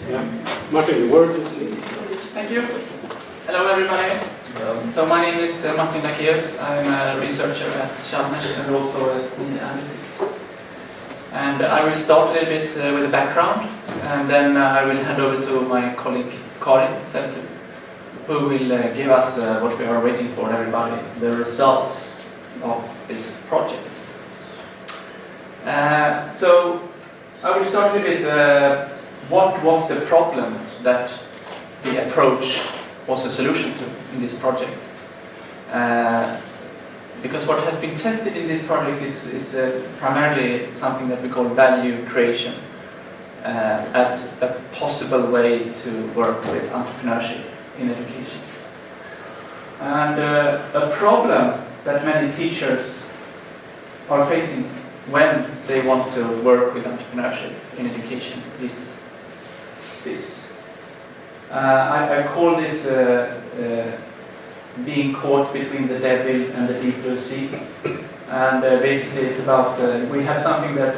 Yeah. Martin, the word is yours. Thank you. Hello everybody. So my name is Martin Lackéus. I'm a researcher at Chalmers and also at ELAN. And I will start a little bit with a background, and then I will hand over to my colleague Carin, Sävetun, who will give us what we are waiting for, everybody, the results of this project. So I will start with what was the problem that the approach was a solution to in this project. Because what has been tested in this project is primarily something that we call value creation as a possible way to work with entrepreneurship in education. And a problem that many teachers are facing when they want to work with entrepreneurship in education is this. I call this being caught between the devil and the deep blue sea. And basically it's about, we have something that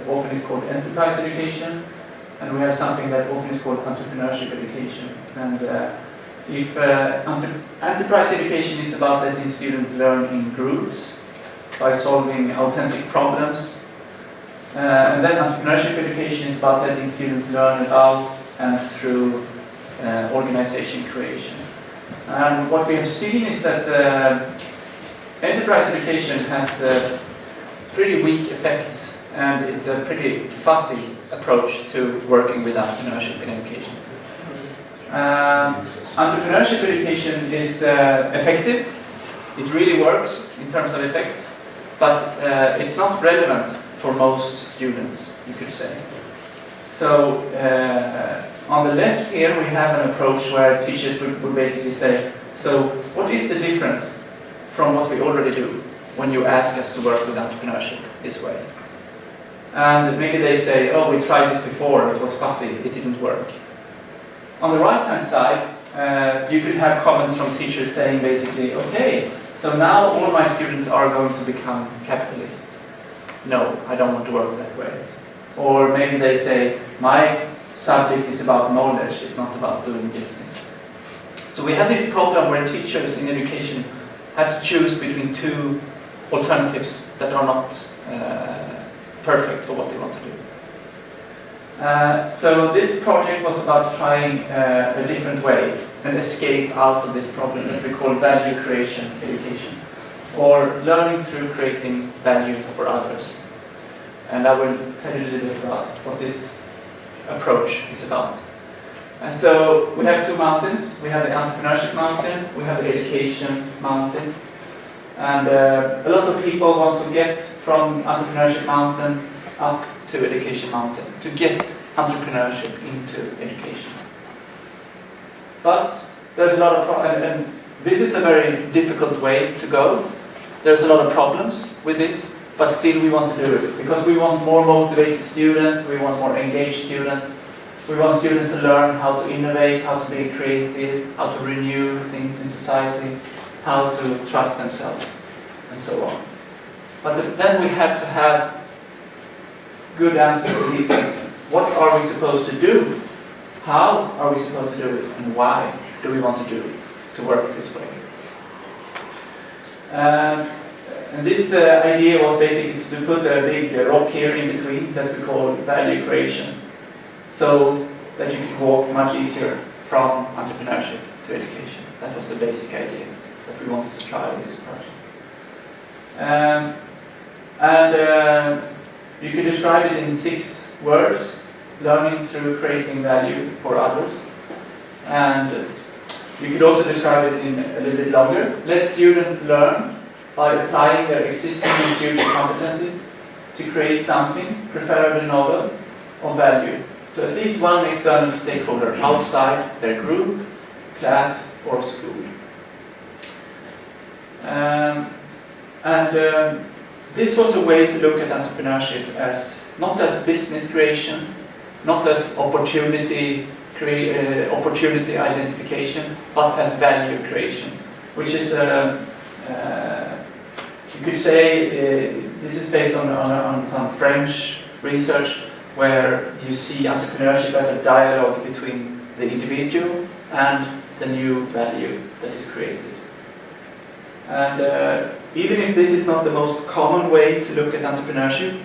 often is called enterprise education, and we have something that often is called entrepreneurship education. And if enterprise education is about letting students learn in groups by solving authentic problems, and then entrepreneurship education is about letting students learn about and through organization creation. And what we have seen is that enterprise education has pretty weak effects, and it's a pretty fuzzy approach to working with entrepreneurship in education. Entrepreneurship education is effective. It really works in terms of effects, but it's not relevant for most students, you could say. So on the left here we have an approach where teachers would basically say, so what is the difference from what we already do when you ask us to work with entrepreneurship this way? And maybe they say, oh, we tried this before, it was fuzzy, it didn't work. On the right hand side, you could have comments from teachers saying basically, okay, so now all my students are going to become capitalists. No, I don't want to work that way. Or maybe they say, my subject is about knowledge, it's not about doing business. So we have this problem where teachers in education have to choose between two alternatives that are not perfect for what they want to do. So this project was about trying a different way, an escape out of this problem that we call value creation education, or learning through creating value for others. And I will tell you a little bit about what this approach is about. So we have two mountains. We have the entrepreneurship mountain, we have the education mountain. And a lot of people want to get from entrepreneurship mountain up to education mountain, to get entrepreneurship into education. But there's a lot of and this is a very difficult way to go. There's a lot of problems with this, but still we want to do it because we want more motivated students, we want more engaged students, we want students to learn how to innovate, how to be creative, how to renew things in society, how to trust themselves, and so on. But then we have to have good answers to these questions. What are we supposed to do? How are we supposed to do it? And why do we want to do it, to work this way? And this idea was basically to put a big rock here in between that we call value creation, so that you could walk much easier from entrepreneurship to education. That was the basic idea that we wanted to try with this project. You could describe it in 6 words: learning through creating value for others. And you could also describe it in a little bit longer. Let students learn by applying their existing and future competencies to create something, preferably novel, of value to at least one external stakeholder outside their group, class, or school. This was a way to look at entrepreneurship as not as business creation, not as opportunity identification, but as value creation, which is you could say this is based on some French research where you see entrepreneurship as a dialogue between the individual and the new value that is created. And even if this is not the most common way to look at entrepreneurship,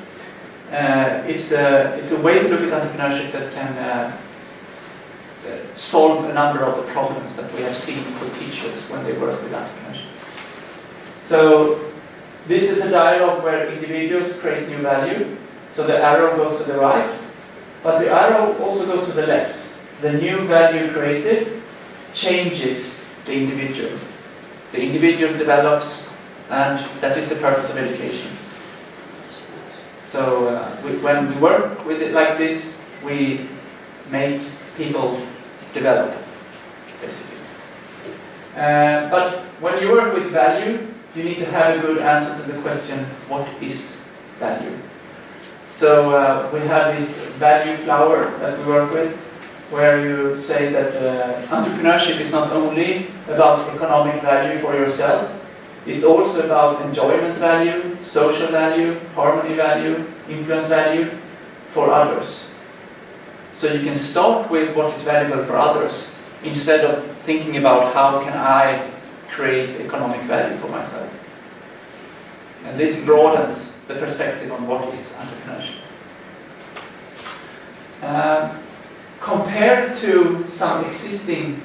it's a way to look at entrepreneurship that can solve a number of the problems that we have seen for teachers when they work with entrepreneurship. So this is a dialogue where individuals create new value. So the arrow goes to the right, but the arrow also goes to the left. The new value created changes the individual. The individual develops, and that is the purpose of education. So when we work with it like this, we make people develop, basically. But when you work with value, you need to have a good answer to the question, what is value? So we have this value flower that we work with, where you say that entrepreneurship is not only about economic value for yourself, it's also about enjoyment value, social value, harmony value, influence value for others. So you can start with what is valuable for others, instead of thinking about how can I create economic value for myself. And this broadens the perspective on what is entrepreneurship. Compared to some existing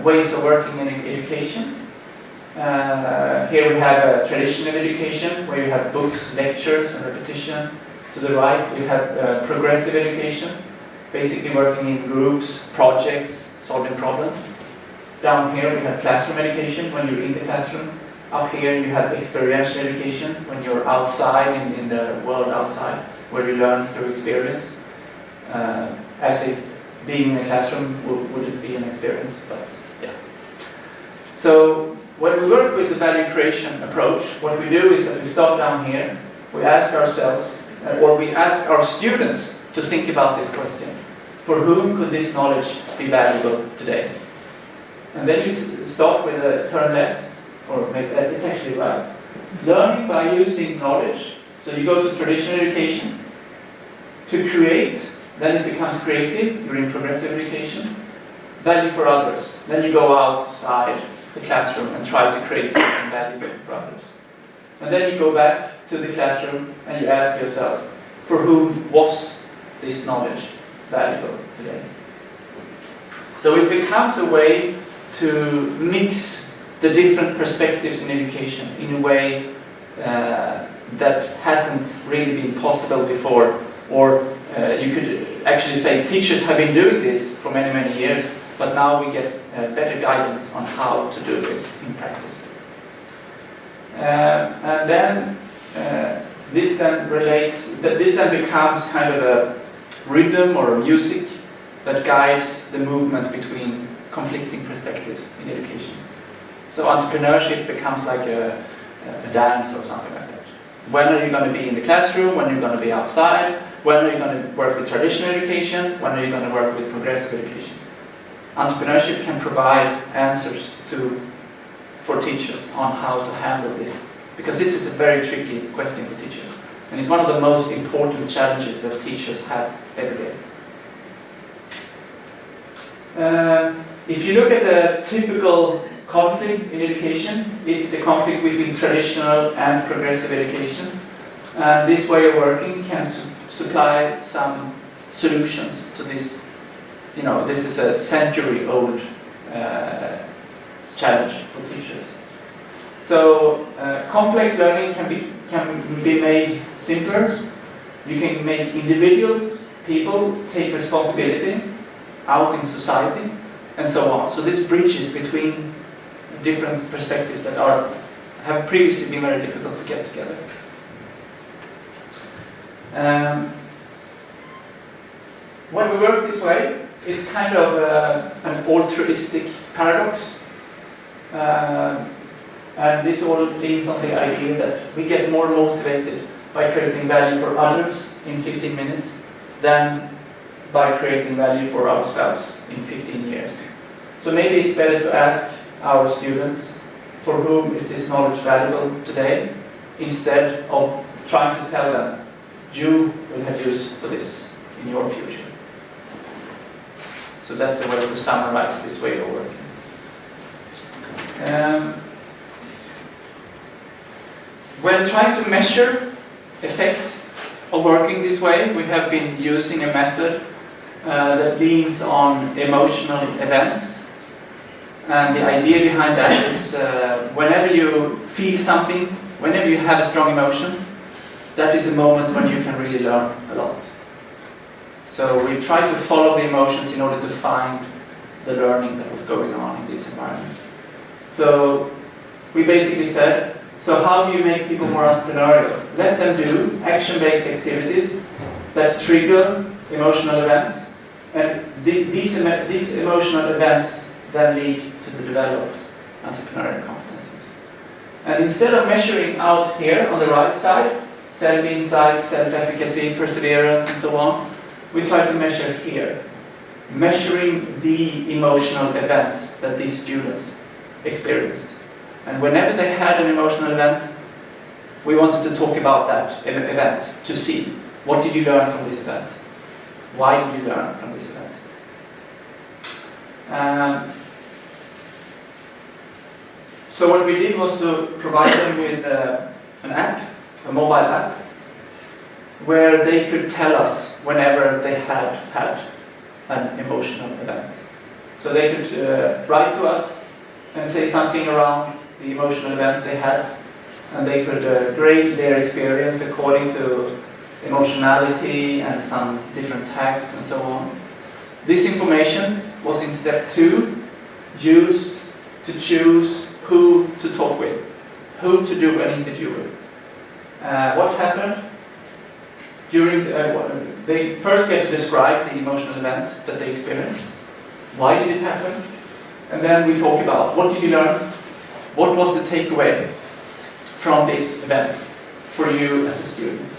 ways of working in education, here we have a traditional education where you have books, lectures, and repetition. To the right, we have progressive education, basically working in groups, projects, solving problems. Down here we have classroom education when you're in the classroom. Up here you have experiential education when you're outside in the world outside, where you learn through experience. As if being in a classroom wouldn't be an experience, but yeah. So when we work with the value creation approach, what we do is that we start down here, we ask ourselves, or we ask our students to think about this question. For whom could this knowledge be valuable today? And then you start with a turn left, or maybe it's actually right. Learning by using knowledge. So you go to traditional education to create. Then it becomes creative, you're in progressive education. Value for others. Then you go outside the classroom and try to create something valuable for others. And then you go back to the classroom and you ask yourself, for whom was this knowledge valuable today? So it becomes a way to mix the different perspectives in education in a way that hasn't really been possible before, or you could actually say teachers have been doing this for many, many years, but now we get better guidance on how to do this in practice. And then this then becomes kind of a rhythm or a music that guides the movement between conflicting perspectives in education. So entrepreneurship becomes like a dance or something like that. When are you going to be in the classroom? When are you going to be outside? When are you going to work with traditional education? When are you going to work with progressive education? Entrepreneurship can provide answers for teachers on how to handle this, because this is a very tricky question for teachers, and it's one of the most important challenges that teachers have every day. If you look at the typical conflict in education, it's the conflict between traditional and progressive education, and this way of working can supply some solutions to this. You know, this is a century-old challenge for teachers. So complex learning can be made simpler. You can make individual people take responsibility out in society, and so on. So this bridges between different perspectives that have previously been very difficult to get together. When we work this way, it's kind of an altruistic paradox. And this all leads on the idea that we get more motivated by creating value for others in 15 minutes than by creating value for ourselves in 15 years. So maybe it's better to ask our students, for whom is this knowledge valuable today, instead of trying to tell them, you will have use for this in your future. So that's a way to summarize this way of working. When trying to measure effects of working this way, we have been using a method that leans on emotional events. And the idea behind that is whenever you feel something, whenever you have a strong emotion, that is a moment when you can really learn a lot. So we try to follow the emotions in order to find the learning that was going on in these environments. So we basically said, so how do you make people more entrepreneurial? Let them do action-based activities that trigger emotional events, and these emotional events then lead to the developed entrepreneurial competencies. And instead of measuring out here on the right side, self-insight, self-efficacy, perseverance, and so on, we try to measure here, measuring the emotional events that these students experienced. And whenever they had an emotional event, we wanted to talk about that event, to see what did you learn from this event? Why did you learn from this event? So what we did was to provide them with an app, a mobile app, where they could tell us whenever they had an emotional event. So they could write to us and say something around the emotional event they had, and they could grade their experience according to emotionality and some different tags and so on. This information was in step 2 used to choose who to talk with, who to do an interview with. What happened? They first get to describe the emotional event that they experienced. Why did it happen? And then we talk about what did you learn? What was the takeaway from this event for you as a student?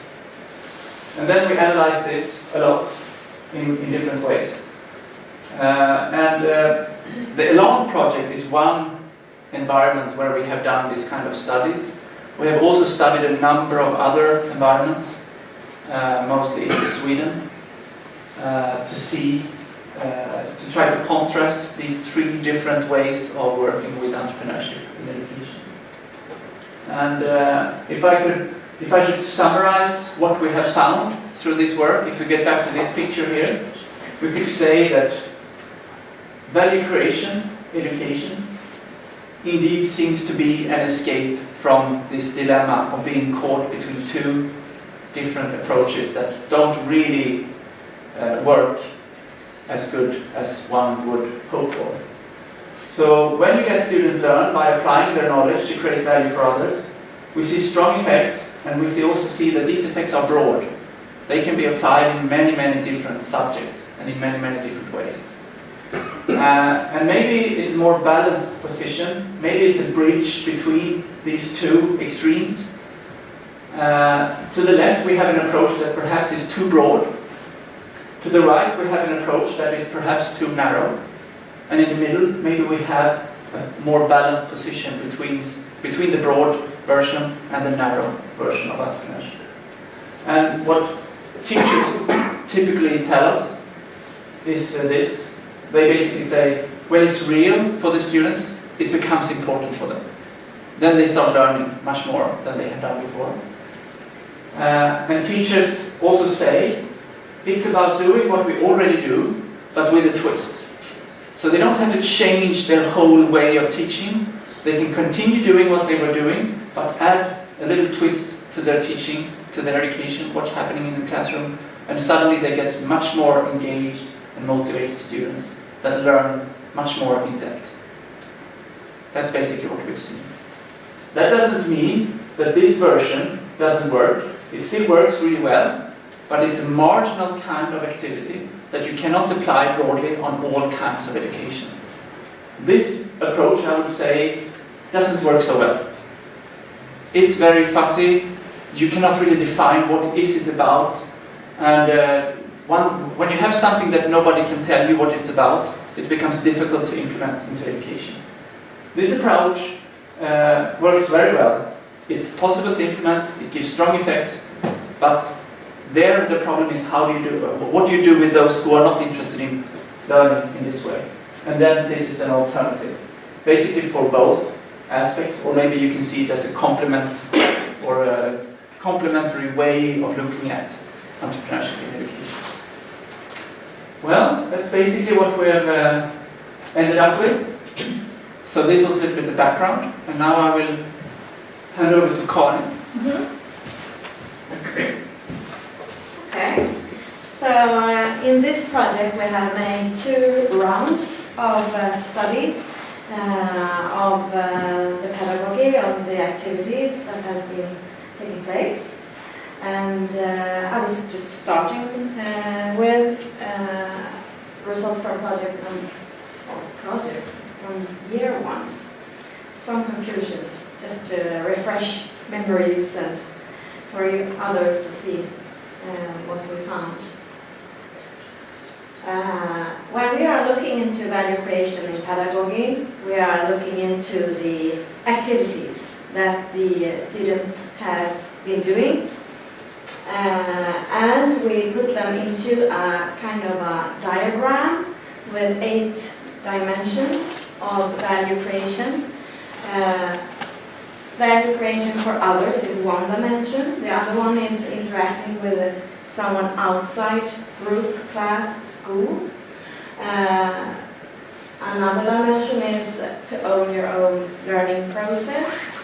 And then we analyze this a lot in different ways. The ELAN project is one environment where we have done this kind of studies. We have also studied a number of other environments, mostly in Sweden, to try to contrast these 3 different ways of working with entrepreneurship in education. And if I should summarize what we have found through this work, if we get back to this picture here, we could say that value creation, education, indeed seems to be an escape from this dilemma of being caught between 2 different approaches that don't really work as good as one would hope for. So when we get students learn by applying their knowledge to create value for others, we see strong effects, and we also see that these effects are broad. They can be applied in many, many different subjects and in many, many different ways. And maybe it's a more balanced position. Maybe it's a bridge between these 2 extremes. To the left we have an approach that perhaps is too broad. To the right we have an approach that is perhaps too narrow. And in the middle maybe we have a more balanced position between the broad version and the narrow version of entrepreneurship. And what teachers typically tell us is this. They basically say, when it's real for the students, it becomes important for them. Then they start learning much more than they had done before. And teachers also say, it's about doing what we already do, but with a twist. So they don't have to change their whole way of teaching. They can continue doing what they were doing, but add a little twist to their teaching, to their education, what's happening in the classroom, and suddenly they get much more engaged and motivated students that learn much more in depth. That's basically what we've seen. That doesn't mean that this version doesn't work. It still works really well, but it's a marginal kind of activity that you cannot apply broadly on all kinds of education. This approach, I would say, doesn't work so well. It's very fuzzy. You cannot really define what is it about. And when you have something that nobody can tell you what it's about, it becomes difficult to implement into education. This approach works very well. It's possible to implement, it gives strong effects, but there the problem is what do you do with those who are not interested in learning in this way? And then this is an alternative, basically for both aspects, or maybe you can see it as a complement or a complementary way of looking at entrepreneurship in education. Well, that's basically what we have ended up with. So this was a little bit of background, and now I will hand over to Carin. Okay, so in this project we have made 2 rounds of study of the pedagogy, of the activities that has been taking place. And I was just starting with result from project from year 1. Some conclusions, just to refresh memories and for you others to see what we found. When we are looking into value creation in pedagogy, we are looking into the activities that the student has been doing, and we put them into a kind of a diagram with 8 dimensions of value creation. Value creation for others is one dimension. The other one is interacting with someone outside group, class, school. Another dimension is to own your own learning process,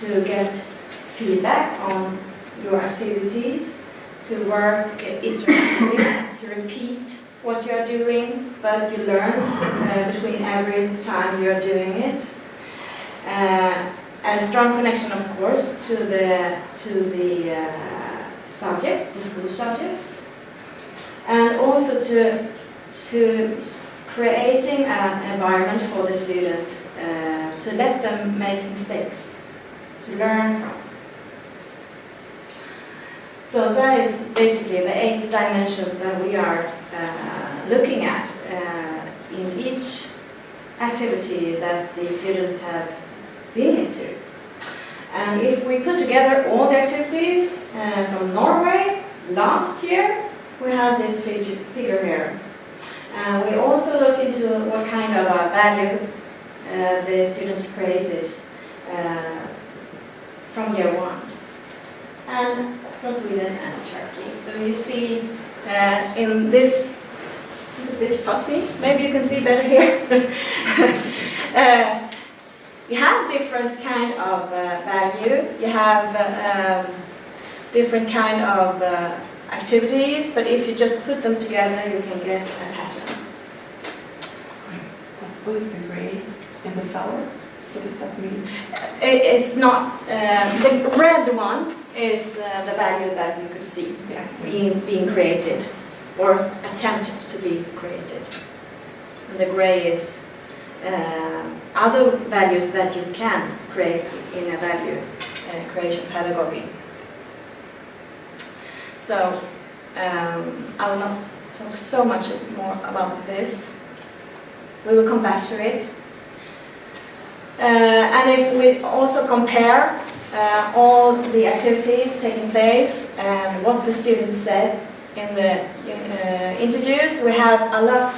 to get feedback on your activities, to work iteratively, to repeat what you are doing, but you learn between every time you are doing it. A strong connection, of course, to the subject, the school subject, and also to creating an environment for the student to let them make mistakes, to learn from. So that is basically the 8 dimensions that we are looking at in each activity that the students have been into. And if we put together all the activities from Norway last year, we have this figure here. We also look into what kind of value the student created from year 1, and from Sweden and Turkey. So you see in this, it's a bit fuzzy, maybe you can see better here. You have different kind of value, you have different kind of activities, but if you just put them together, you can get a pattern. What is the gray in the flower? What does that mean? It's not, the red one is the value that you could see being created, or attempted to be created. And the gray is other values that you can create in a value creation pedagogy. So I will not talk so much more about this. We will come back to it. And if we also compare all the activities taking place and what the students said in the interviews, we have a lot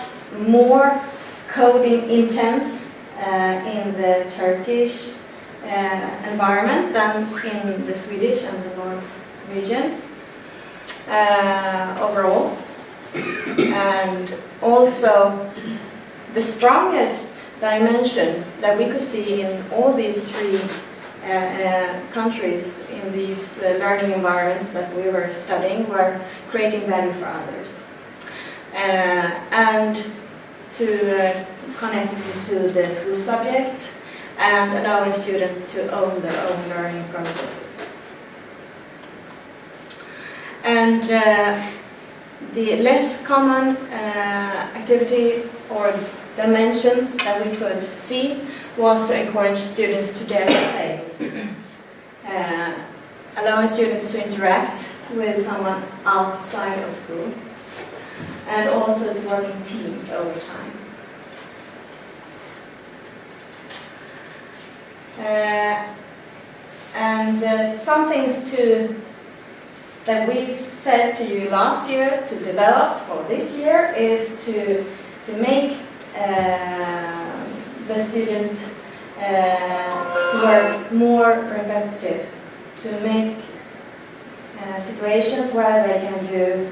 more coding intense in the Turkish environment than in the Swedish and the North region overall. And also the strongest dimension that we could see in all these 3 countries in these learning environments that we were studying were creating value for others. And to connect it to the school subject, and allowing students to own their own learning processes. And the less common activity or dimension that we could see was to encourage students to dare to play. Allowing students to interact with someone outside of school, and also to work in teams over time. And some things to that we said to you last year to develop for this year is to make the student to work more repetitive, to make situations where they can do,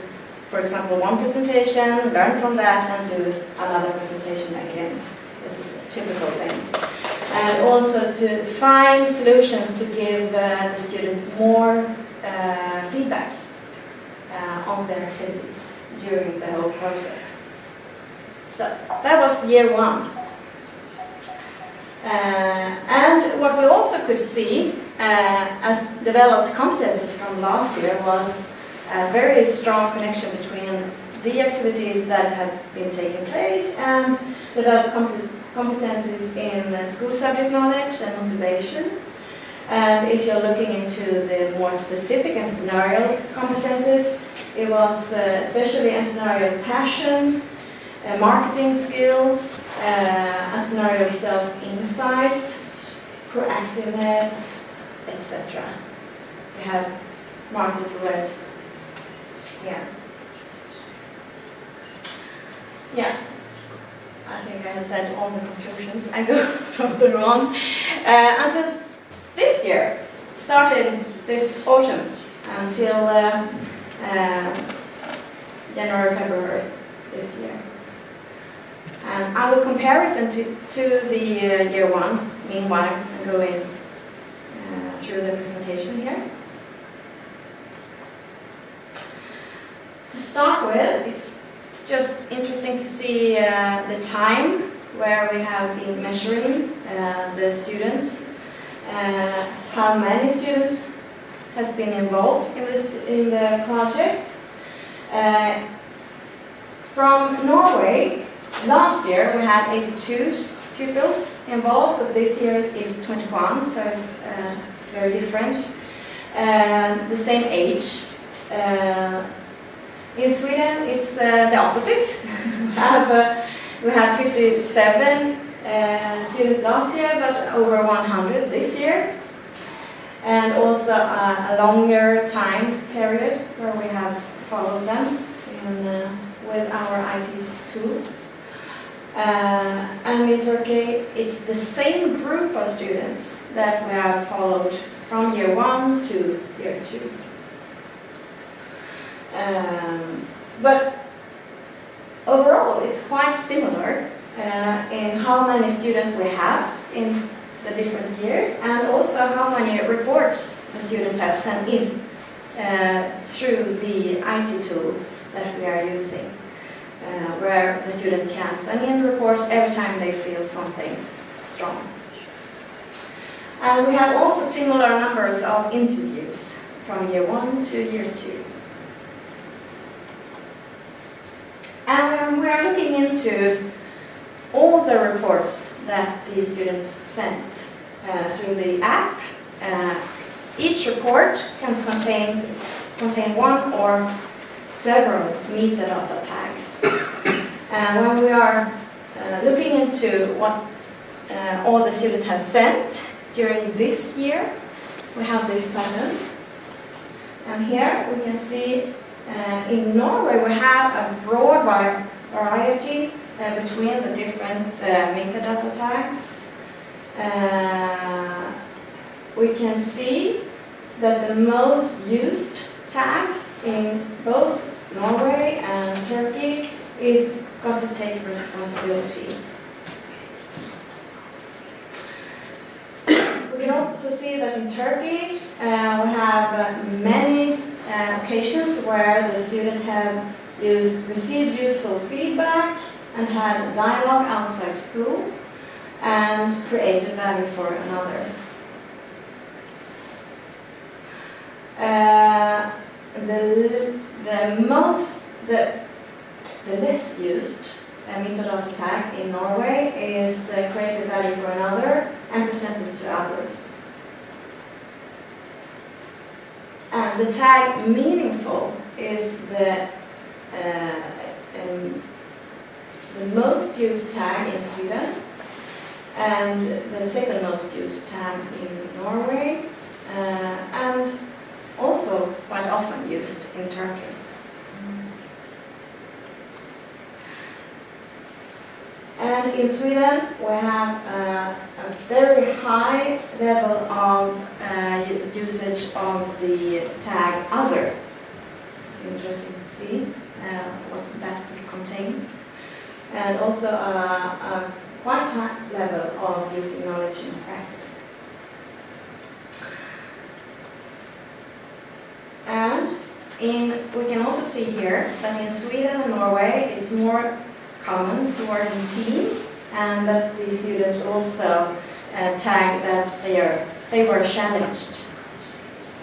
for example, one presentation, learn from that, and do another presentation again. This is a typical thing. And also to find solutions to give the student more feedback on their activities during the whole process. So that was year one. And what we also could see as developed competences from last year was a very strong connection between the activities that had been taking place and developed competencies in school subject knowledge and motivation. And if you're looking into the more specific entrepreneurial competences, it was especially entrepreneurial passion, marketing skills, entrepreneurial self-insight, proactiveness, etc. We have marked it red here. Yeah, I think I said all the conclusions. I go further on. Until this year, started this autumn until January, February this year. And I will compare it to the year one, meanwhile, and going through the presentation here. To start with, it's just interesting to see the time where we have been measuring the students, how many students has been involved in the project. From Norway, last year we had 82 pupils involved, but this year is 21, so it's very different. The same age. In Sweden, it's the opposite. We had 57 students last year, but over 100 this year. And also a longer time period where we have followed them with our IT tool. And in Turkey, it's the same group of students that we have followed from year 1 to year 2. But overall, it's quite similar in how many students we have in the different years, and also how many reports the students have sent in through the IT tool that we are using, where the student can send in reports every time they feel something strong. And we have also similar numbers of interviews from year 1 to year 2. And we are looking into all the reports that these students sent through the app. Each report can contain one or several metadata tags. And when we are looking into what all the students have sent during this year, we have this pattern. And here we can see in Norway we have a broad variety between the different metadata tags. We can see that the most used tag in both Norway and Turkey is got to take responsibility. We can also see that in Turkey we have many occasions where the student have received useful feedback and had a dialogue outside school and created value for another. The less used metadata tag in Norway is created value for another and presented to others. And the tag meaningful is the most used tag in Sweden and the second most used tag in Norway. And also quite often used in Turkey. And in Sweden, we have a very high level of usage of the tag other. It's interesting to see what that would contain. And also a quite high level of using knowledge in practice. And we can also see here that in Sweden and Norway it's more common to work in team, and that the students also tag that they were challenged.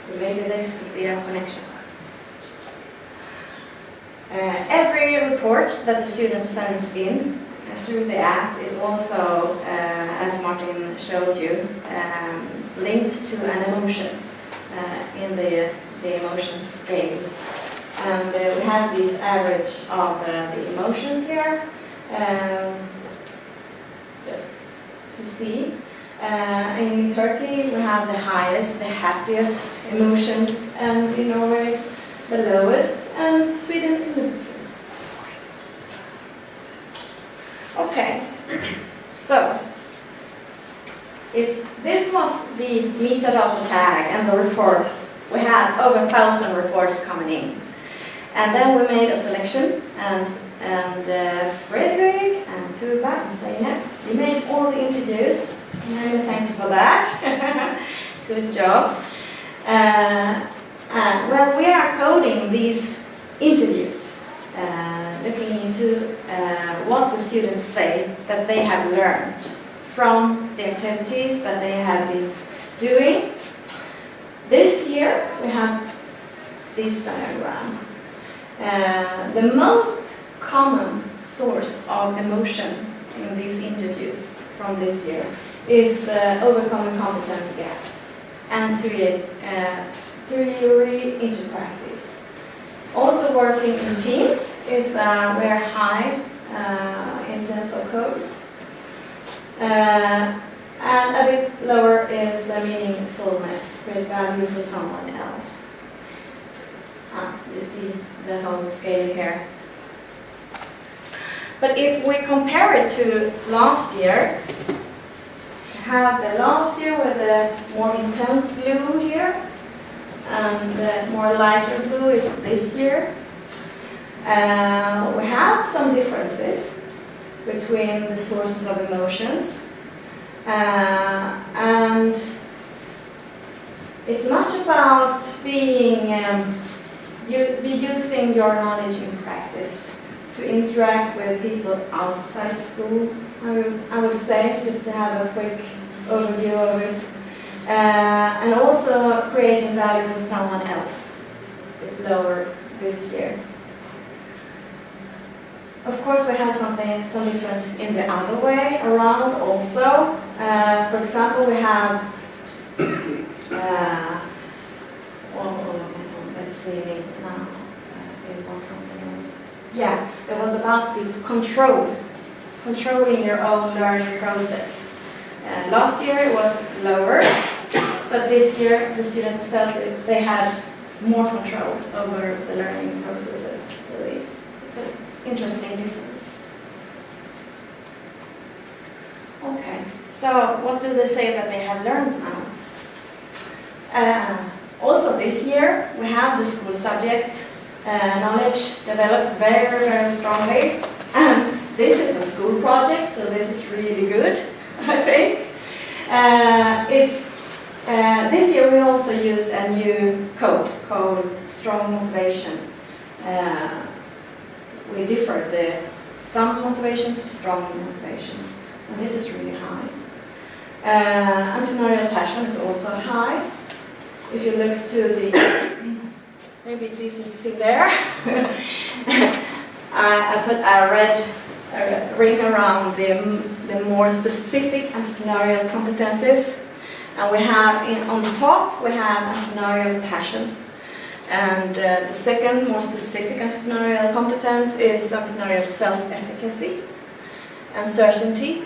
So maybe this could be a connection. Every report that the student sends in through the app is also, as Martin showed you, linked to an emotion in the emotion scale. And we have this average of the emotions here, just to see. In Turkey we have the highest, the happiest emotions, and in Norway the lowest, and Sweden in the middle. Okay, so if this was the metadata tag and the reports, we had over 1,000 reports coming in. And then we made a selection, and Frederick and Tuva and Zeynep, you made all the interviews. Many thanks for that. Good job. Well, we are coding these interviews, looking into what the students say that they have learned from the activities that they have been doing. This year we have this diagram. The most common source of emotion in these interviews from this year is overcoming competence gaps and theory into practice. Also working in teams is very high in terms of codes. And a bit lower is meaningfulness, great value for someone else. You see the whole scale here. But if we compare it to last year, we have the last year with the more intense blue here, and the more lighter blue is this year. We have some differences between the sources of emotions, and it's much about being using your knowledge in practice to interact with people outside school, I would say, just to have a quick overview of it. And also creating value for someone else is lower this year. Of course, we have some different in the other way around also. For example, we have, let's see, now it was something else. Yeah, it was about the controlling your own learning process. Last year it was lower, but this year the students felt that they had more control over the learning processes. So it's an interesting difference. Okay, so what do they say that they have learned now? Also this year we have the school subject knowledge developed very, very strongly. And this is a school project, so this is really good, I think. This year we also used a new code called Strong Motivation. We differed the some motivation to strong motivation, and this is really high. Entrepreneurial passion is also high. If you look to the, maybe it's easier to see there. I put a red ring around the more specific entrepreneurial competences, and we have on the top we have entrepreneurial passion, and the second more specific entrepreneurial competence is entrepreneurial self-efficacy and certainty,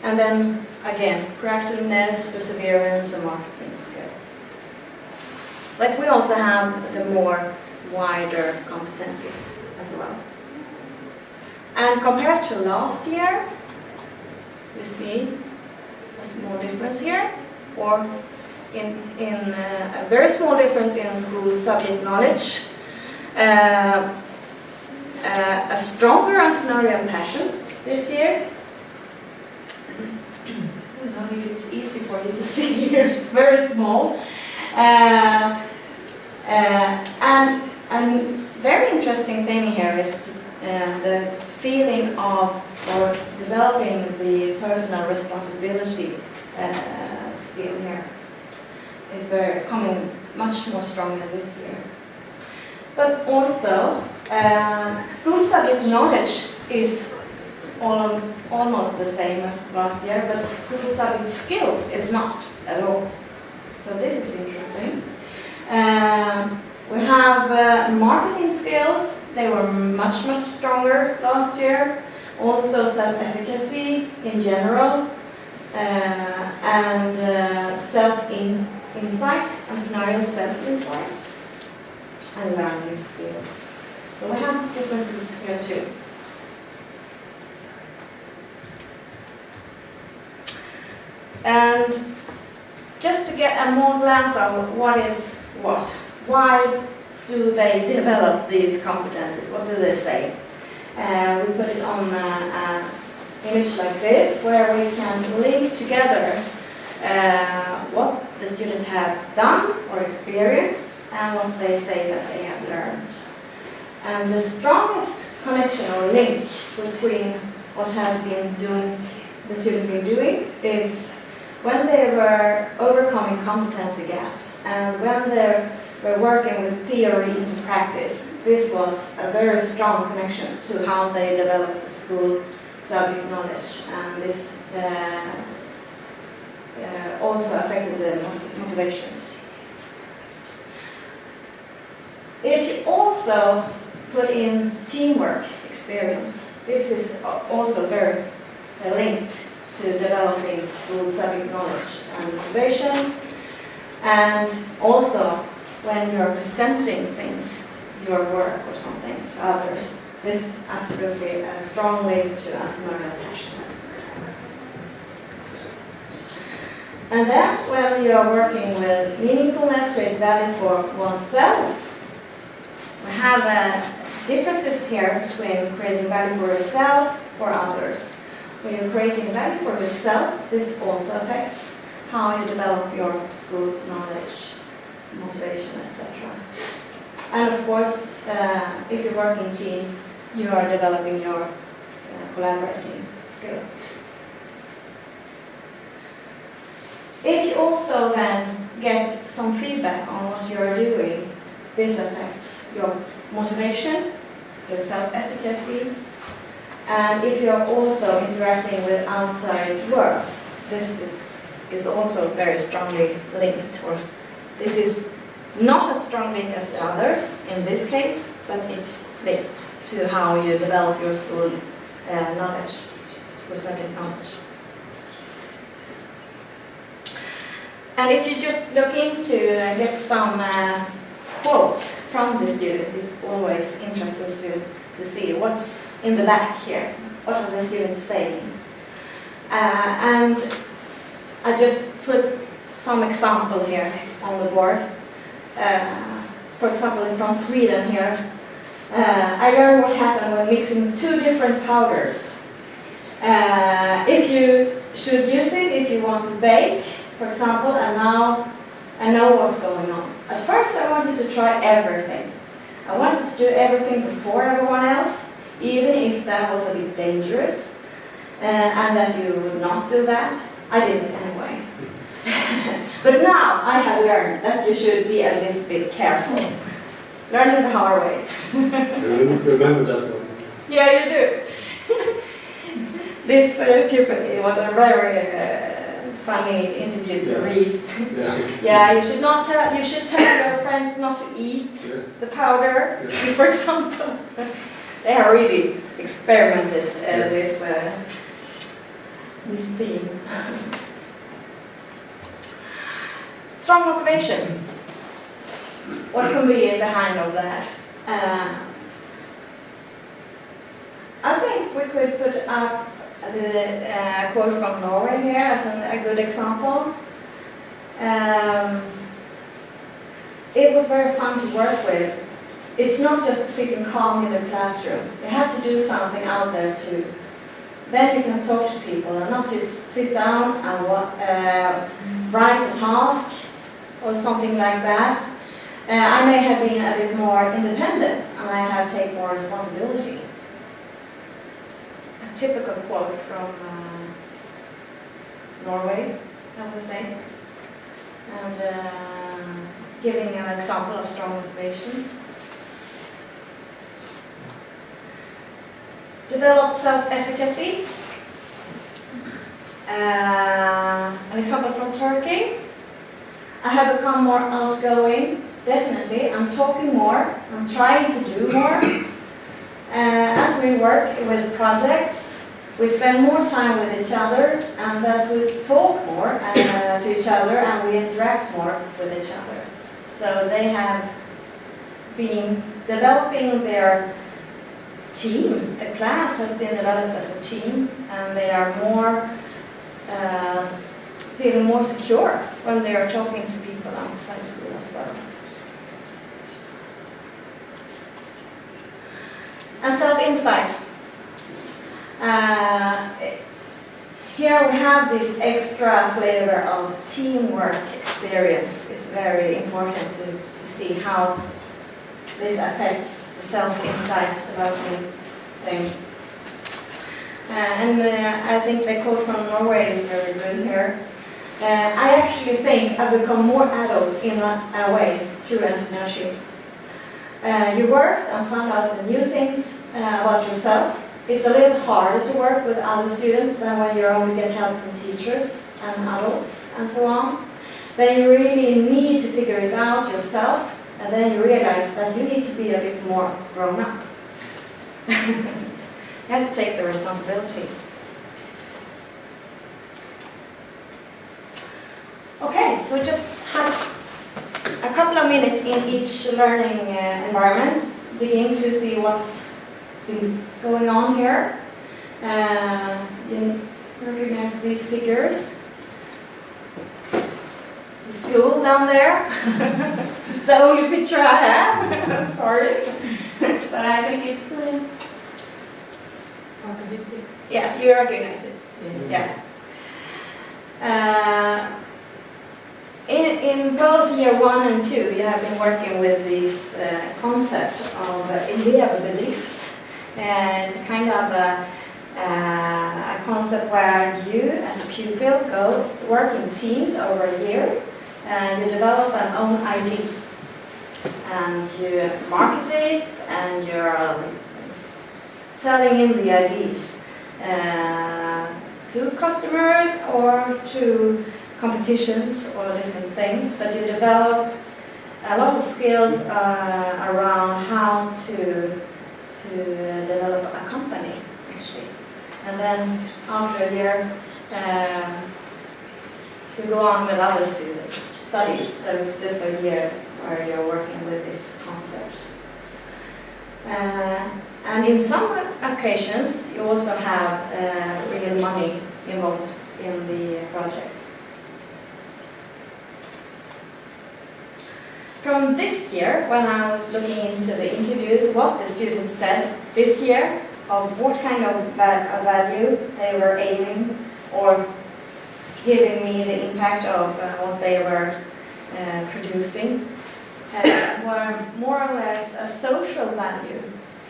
and then again proactiveness, perseverance, and marketing skill. But we also have the more wider competencies as well. And compared to last year, we see a small difference here, or in a very small difference in school subject knowledge, a stronger entrepreneurial passion this year. I don't know if it's easy for you to see here, it's very small. And very interesting thing here is the feeling of, or developing the personal responsibility skill here is coming much more strongly this year. But also, school subject knowledge is almost the same as last year, but school subject skill is not at all. So this is interesting. We have marketing skills. They were much stronger last year. Also self-efficacy in general, and self-insight, entrepreneurial self-insight, and learning skills. So we have differences here too. And just to get a more glance on what is what, why do they develop these competencies? What do they say? We put it on an image like this, where we can link together what the student have done or experienced and what they say that they have learned. And the strongest connection or link between what has been doing, the student been doing, is when they were overcoming competency gaps and when they were working with theory into practice. This was a very strong connection to how they developed the school subject knowledge, and this also affected the motivation. If you also put in teamwork experience, this is also very linked to developing school subject knowledge and motivation, and also when you're presenting things, your work or something to others. This is absolutely a strong link to entrepreneurial passion. And then when you are working with meaningfulness, create value for oneself, we have differences here between creating value for yourself or others. When you're creating value for yourself, this also affects how you develop your school knowledge, motivation, etc. And of course, if you work in team, you are developing your collaborating skill. If you also then get some feedback on what you are doing, this affects your motivation, your self-efficacy, and if you're also interacting with outside work, this is also very strongly linked, or this is not as strong link as the others in this case, but it's linked to how you develop your school knowledge, school subject knowledge. And if you just look into get some quotes from the students, it's always interesting to see what's in the back here. What are the students saying? And I just put some example here on the board. For example, from Sweden here, I learned what happened when mixing two different powders. If you should use it if you want to bake, for example, and now I know what's going on. At first I wanted to try everything. I wanted to do everything before everyone else, even if that was a bit dangerous, and that you would not do that. I did it anyway. But now I have learned that you should be a little bit careful. Learning the hard way. Remember that one? Yeah, you do. This pupil, it was a very funny interview to read. Yeah, you should not tell. You should tell your friends not to eat the powder, for example. They have really experimented this theme. Strong motivation. what can be behind all that? I think we could put up the quote from Norway here as a good example. It was very fun to work with. It's not just sitting calm in the classroom. You have to do something out there too. Then you can talk to people and not just sit down and write a task or something like that. I may have been a bit more independent and I have taken more responsibility. A typical quote from Norway, I would say. And giving an example of strong motivation. Develop self-efficacy. An example from Turkey. I have become more outgoing, definitely. I'm talking more, I'm trying to do more. As we work with projects, we spend more time with each other, and thus we talk more to each other and we interact more with each other. So they have been developing their team. The class has been developed as a team, and they are more feeling more secure when they are talking to people outside school as well. And self-insight. Here we have this extra flavor of teamwork experience. It's very important to see how this affects the self-insight development thing. I think the quote from Norway is very good here. I actually think I've become more adult in a way through entrepreneurship. You worked and found out new things about yourself. It's a little harder to work with other students than when you only get help from teachers and adults and so on. Then you really need to figure it out yourself, and then you realize that you need to be a bit more grown up. You have to take the responsibility. Okay, so we just had a couple of minutes in each learning environment, digging to see what's been going on here. You recognize these figures. The school down there. It's the only picture I have. I'm sorry. But I think it's... yeah, you recognize it. Yeah. In both year 1 and 2, you have been working with this concept of elevbedrift. It's a kind of a concept where you, as a pupil, go work in teams over a year, and you develop an own ID, and you market it, and you're selling in the IDs to customers or to competitions or different things, but you develop a lot of skills around how to develop a company, actually. And then after a year, you go on with other studies, so it's just a year where you're working with this concept. And in some occasions, you also have real money involved in the projects. From this year, when I was looking into the interviews, what the students said this year, of what kind of value they were aiming or giving me the impact of what they were producing, were more or less a social value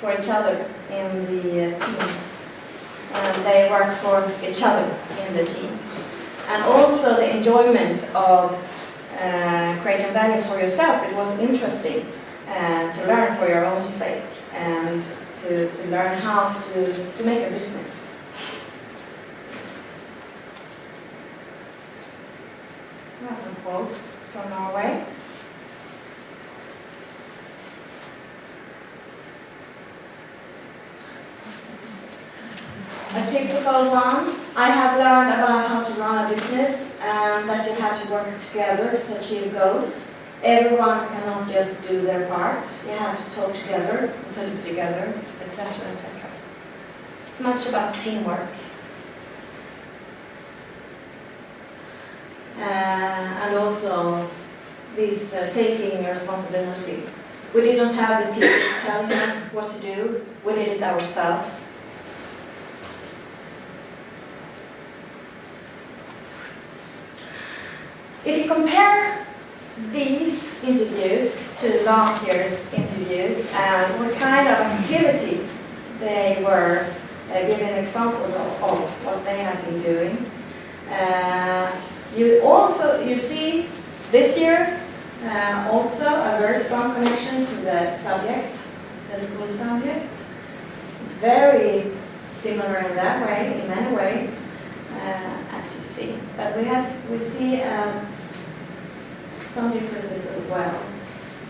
for each other in the teams. And they work for each other in the team. And also the enjoyment of creating value for yourself. It was interesting to learn for your own sake and to learn how to make a business. Here are some quotes from Norway. A typical one, I have learned about how to run a business and that you have to work together to achieve goals. Everyone cannot just do their part. You have to talk together, put it together, etc., etc. It's much about teamwork. And also this taking responsibility. We didn't have the teachers telling us what to do. We did it ourselves. If you compare these interviews to last year's interviews and what kind of activity they were giving examples of what they have been doing, you see this year also a very strong connection to the subject, the school subject. It's very similar in that way, in many ways, as you see. But we see some differences as well.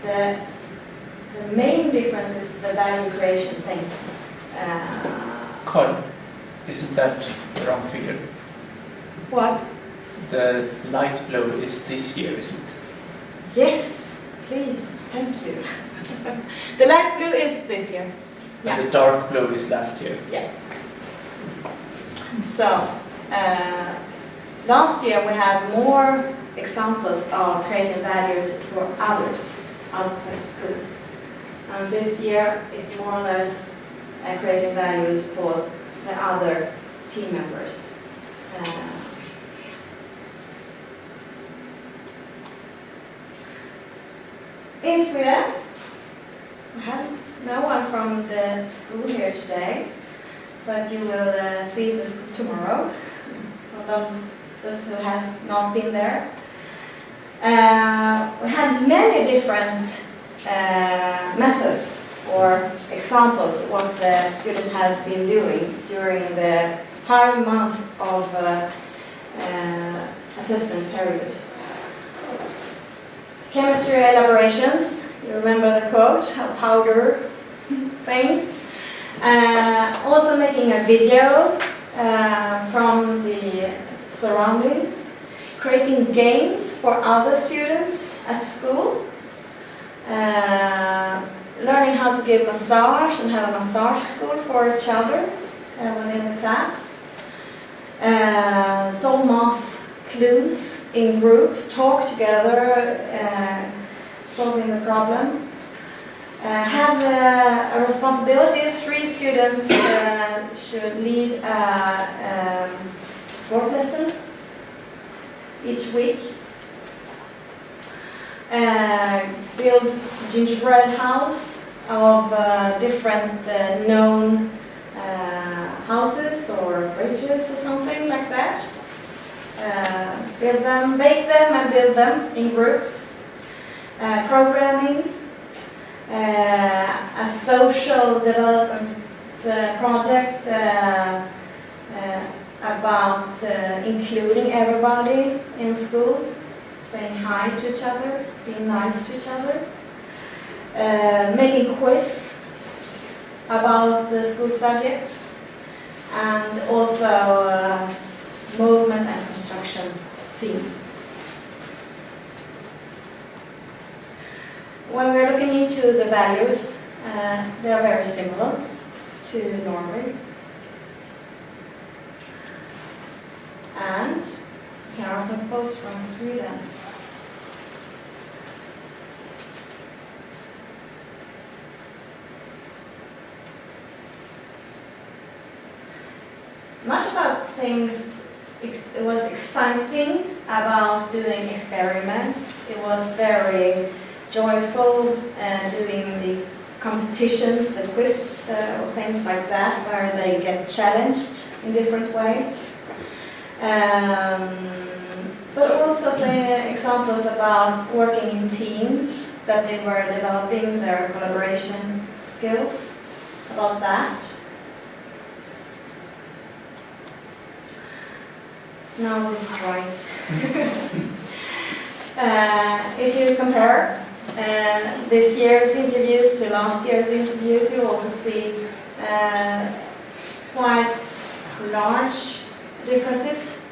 The main difference is the value creation thing. Carin, isn't that the wrong figure? What? The light blue is this year, isn't it? Yes, please, thank you. The light blue is this year. And the dark blue is last year. Yeah. So, last year we had more examples of creating values for others outside school. And this year it's more or less creating values for the other team members. In Sweden, we have no one from the school here today, but you will see the school tomorrow, for those who has not been there. We had many different methods or examples of what the student has been doing during the 5 months of assessment period. Chemistry elaborations, you remember the quote, a powder thing. Also making a video from the surroundings, creating games for other students at school, learning how to give massage and have a massage school for each other within the class, solve math clues in groups, talk together, solving the problem. Have a responsibility. 3 students should lead a sport lesson each week. Build gingerbread house of different known houses or bridges or something like that. Build them, bake them and build them in groups. Programming, a social development project about including everybody in school, saying hi to each other, being nice to each other, making quiz about the school subjects, and also movement and construction themes. When we're looking into the values, they are very similar to Norway. And here are some quotes from Sweden. Much about things, it was exciting about doing experiments. It was very joyful doing the competitions, the quiz, things like that, where they get challenged in different ways. But also the examples about working in teams, that they were developing their collaboration skills, about that. No, this is right. If you compare this year's interviews to last year's interviews, you also see quite large differences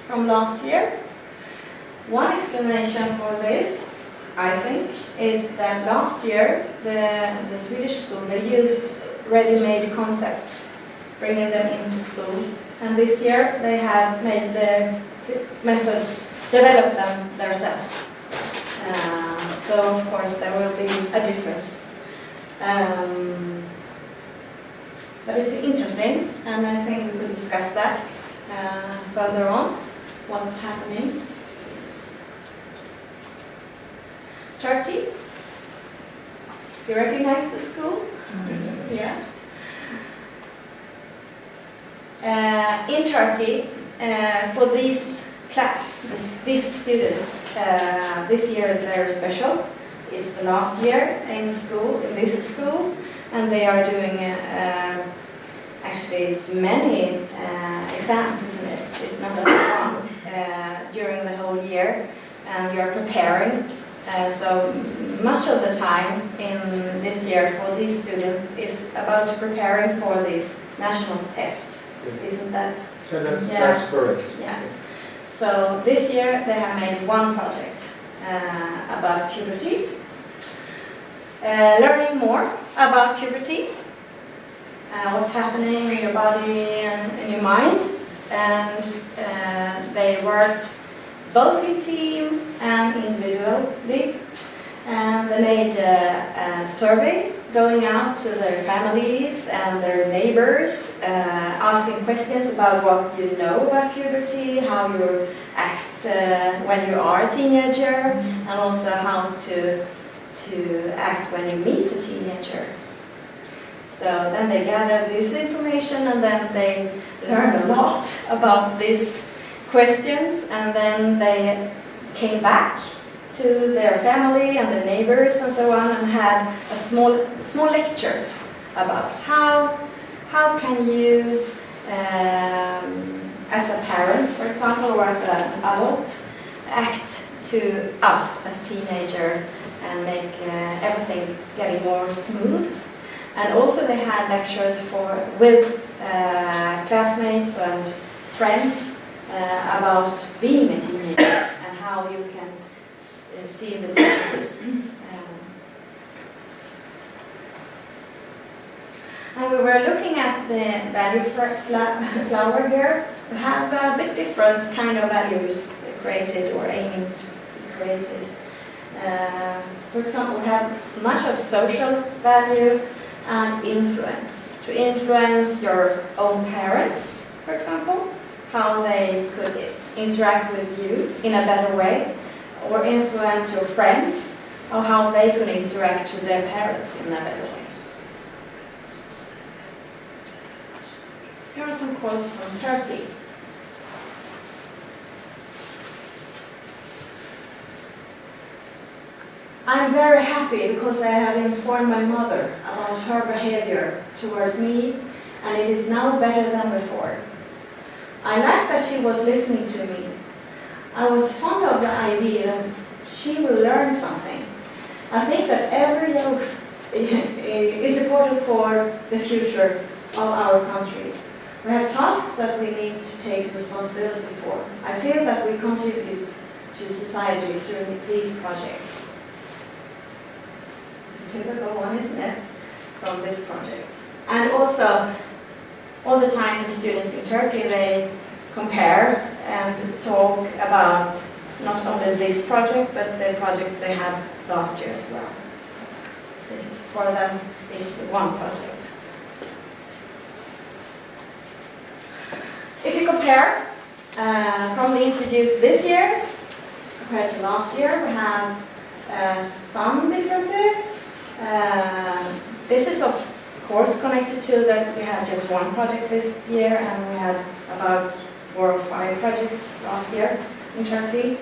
from last year. One explanation for this I think, is that last year the Swedish school, they used ready-made concepts, bringing them into school. And this year they have made the methods, developed them themselves. So of course there will be a difference. But it's interesting, and I think we will discuss that further on, what's happening. Turkey, you recognize the school? Yeah. In Turkey, for these these students, this year is very special. It's the last year in school, in this school, and they are doing, actually it's many exams, isn't it? It's not only one during the whole year, and you are preparing. So much of the time in this year for these students is about preparing for this national test, isn't that? So that's correct. Yeah. So this year they have made one project about puberty, learning more about puberty, what's happening in your body and in your mind, and they worked both in team and individually, and they made a survey going out to their families and their neighbors, asking questions about what you know about puberty, how you act when you are a teenager, and also how to act when you meet a teenager. So then they gathered this information, and then they learned a lot about these questions, and then they came back to their family and their neighbors and so on, and had a small lectures about how can you, as a parent, for example, or as an adult, act to us as teenager and make everything getting more smooth. And also they had lectures with classmates and friends about being a teenager and how you can see the differences. And we were looking at the value flower here. We have a bit different kind of values created or aiming to be created. For example, we have much of social value and influence. To influence your own parents, for example, how they could interact with you in a better way, or influence your friends, or how they could interact with their parents in a better way. Here are some quotes from Turkey. I'm very happy because I have informed my mother about her behavior towards me, and it is now better than before. I like that she was listening to me. I was fond of the idea that she will learn something. I think that every youth is important for the future of our country. We have tasks that we need to take responsibility for. I feel that we contribute to society through these projects. It's a typical one, isn't it, from this project? And also, all the time the students in Turkey, they compare and talk about not only this project, but the project they had last year as well. So this is for them, it's one project. If you compare from the introduced this year compared to last year, we have some differences. This is of course connected to that we had just one project this year, and we had about 4 or 5 projects last year in Turkey.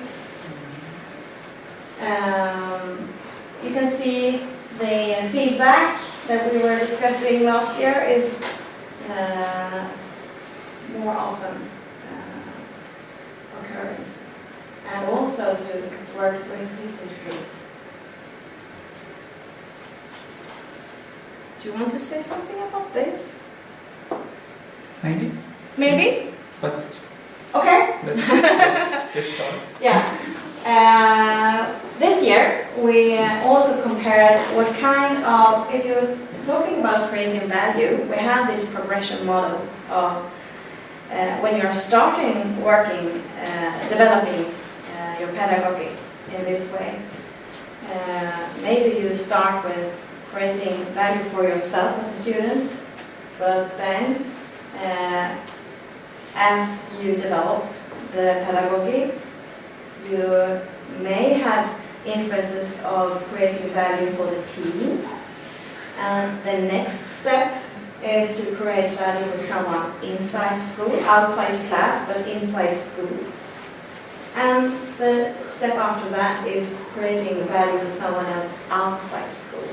You can see the feedback that we were discussing last year is more often occurring, and also to work repeatedly. Do you want to say something about this? Maybe. Maybe? But Okay. let's start. Yeah. this year, we also compared what kind of, if you're talking about creating value, we have this progression model of when you're starting working, developing your pedagogy in this way. Maybe you start with creating value for yourself as a student, but then as you develop the pedagogy, you may have interests of creating value for the team. And the next step is to create value for someone inside school, outside class, but inside school. And the step after that is creating value for someone else outside school.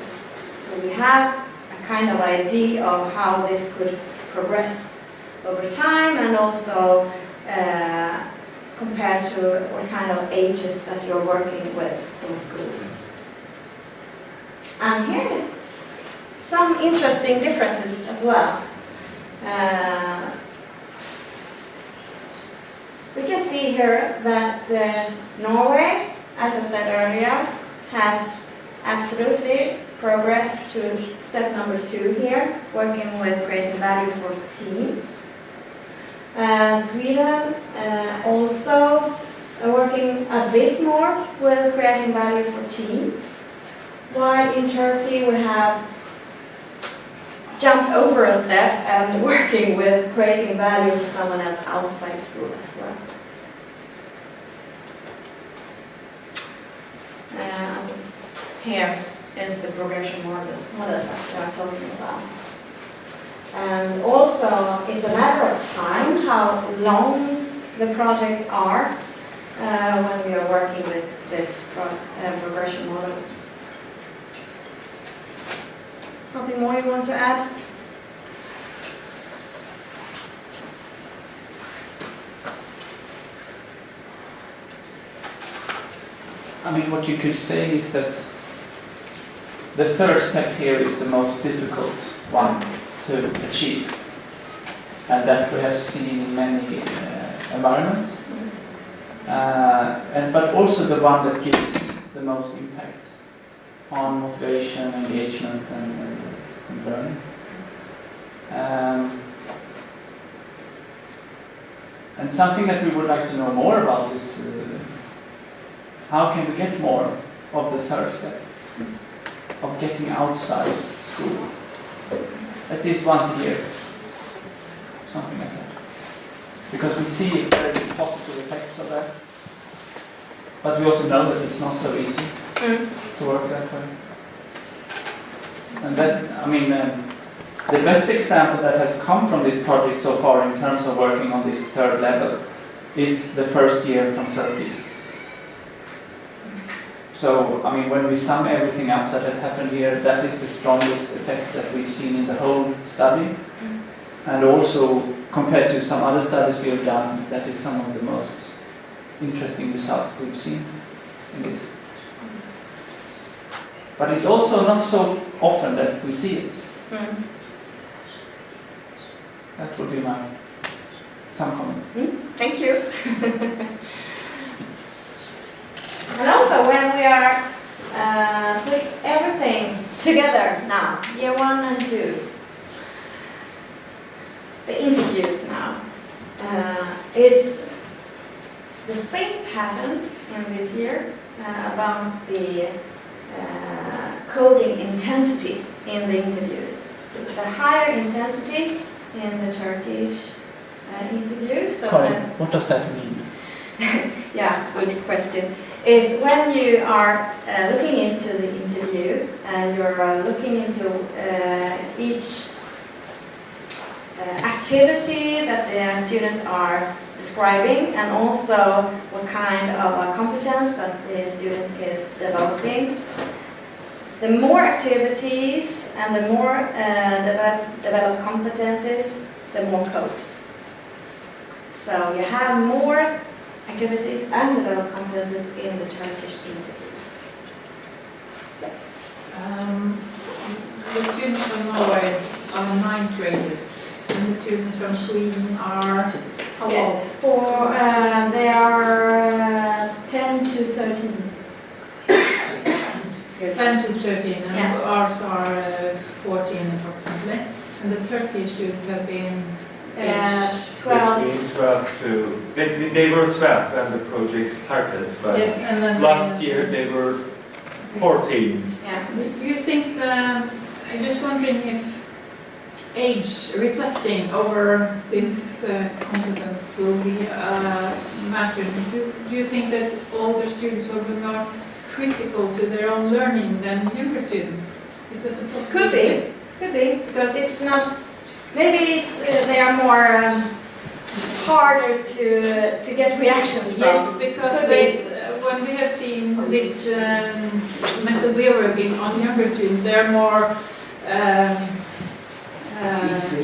So we have a kind of idea of how this could progress over time, and also compared to what kind of ages that you're working with in school. And here is some interesting differences as well. We can see here that Norway, as I said earlier, has absolutely progressed to step number 2 here, working with creating value for teams. Sweden also working a bit more with creating value for teams, while in Turkey we have jumped over a step and working with creating value for someone else outside school as well. Here is the progression model that we are talking about. And also, it's a matter of time how long the projects are when we are working with this progression model. Something more you want to add? I mean, what you could say is that the third step here is the most difficult one to achieve, and that we have seen in many environments, but also the one that gives the most impact on motivation, engagement, and learning. And something that we would like to know more about is how can we get more of the third step, of getting outside school, at least once a year, something like that. Because we see if there is positive effects of that, but we also know that it's not so easy to work that way. And that, I mean, the best example that has come from this project so far in terms of working on this third level is the first year from Turkey. So, I mean, when we sum everything up that has happened here, that is the strongest effect that we've seen in the whole study. And also, compared to some other studies we have done, that is some of the most interesting results we've seen in this. But it's also not so often that we see it. That would be some comments. Thank you. And also, when we are putting everything together now, year 1 and 2, the interviews now, it's the same pattern in this year about the coding intensity in the interviews. It's a higher intensity in the Turkish interviews. So what does that mean? Yeah, good question. Is when you are looking into the interview and you're looking into each activity that the students are describing, and also what kind of competence that the student is developing. The more activities and the more developed competencies, the more codes. So you have more activities and developed competences in the Turkish interviews. The students from Norway are 9 trainers, and the students from Sweden are how old? They are 10 to 13. years. 10 to 13, and Yeah. ours are 14 approximately. And the Turkish students have been 12. Between 12 to, they were 12 when the project started, but yes, and then last year they were 14. Yeah. Do you think, I'm just wondering if age reflecting over this competence will be matter? Do you think that older students will be more critical to their own learning than younger students? Is this a possibility? Could be. Because It's not. Maybe it's they are more harder to get reactions from. yes, because Could they, be. when we have seen this method we are working on younger students, they're more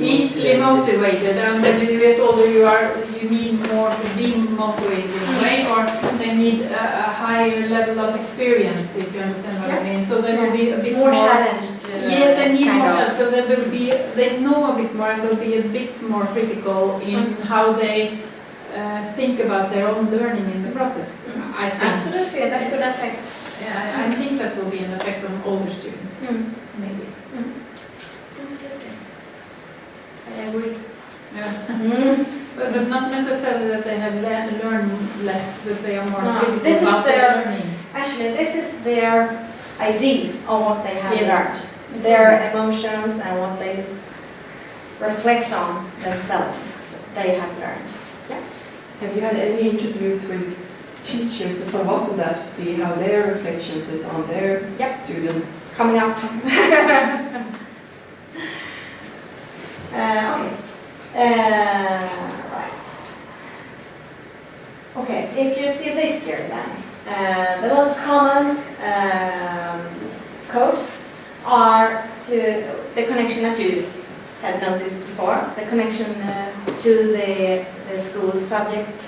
easily motivated, and when you get older, you need more to be motivated in a way, or they need a higher level of experience, if you understand what I mean. So they will be a bit more challenged. Yes, they need kind more of. chance, so they know a bit more and will be a bit more critical in how they think about their own learning in the process, I think. Absolutely, that could affect. Yeah, I think that will be an effect on older students, maybe. Absolutely. I agree. Yeah. But not necessarily that they have learned less, that they are more No, critical this is about their their- learning. Actually, this is their idea of what they have Yes. learned, their emotions and what they reflect on themselves. They have learned. Have you had any interviews with teachers to follow up with that to see how their reflections is on their students? Coming up. Right. Okay, if you see this here then, the most common codes are to the connection, as you had noticed before, the connection to the school subject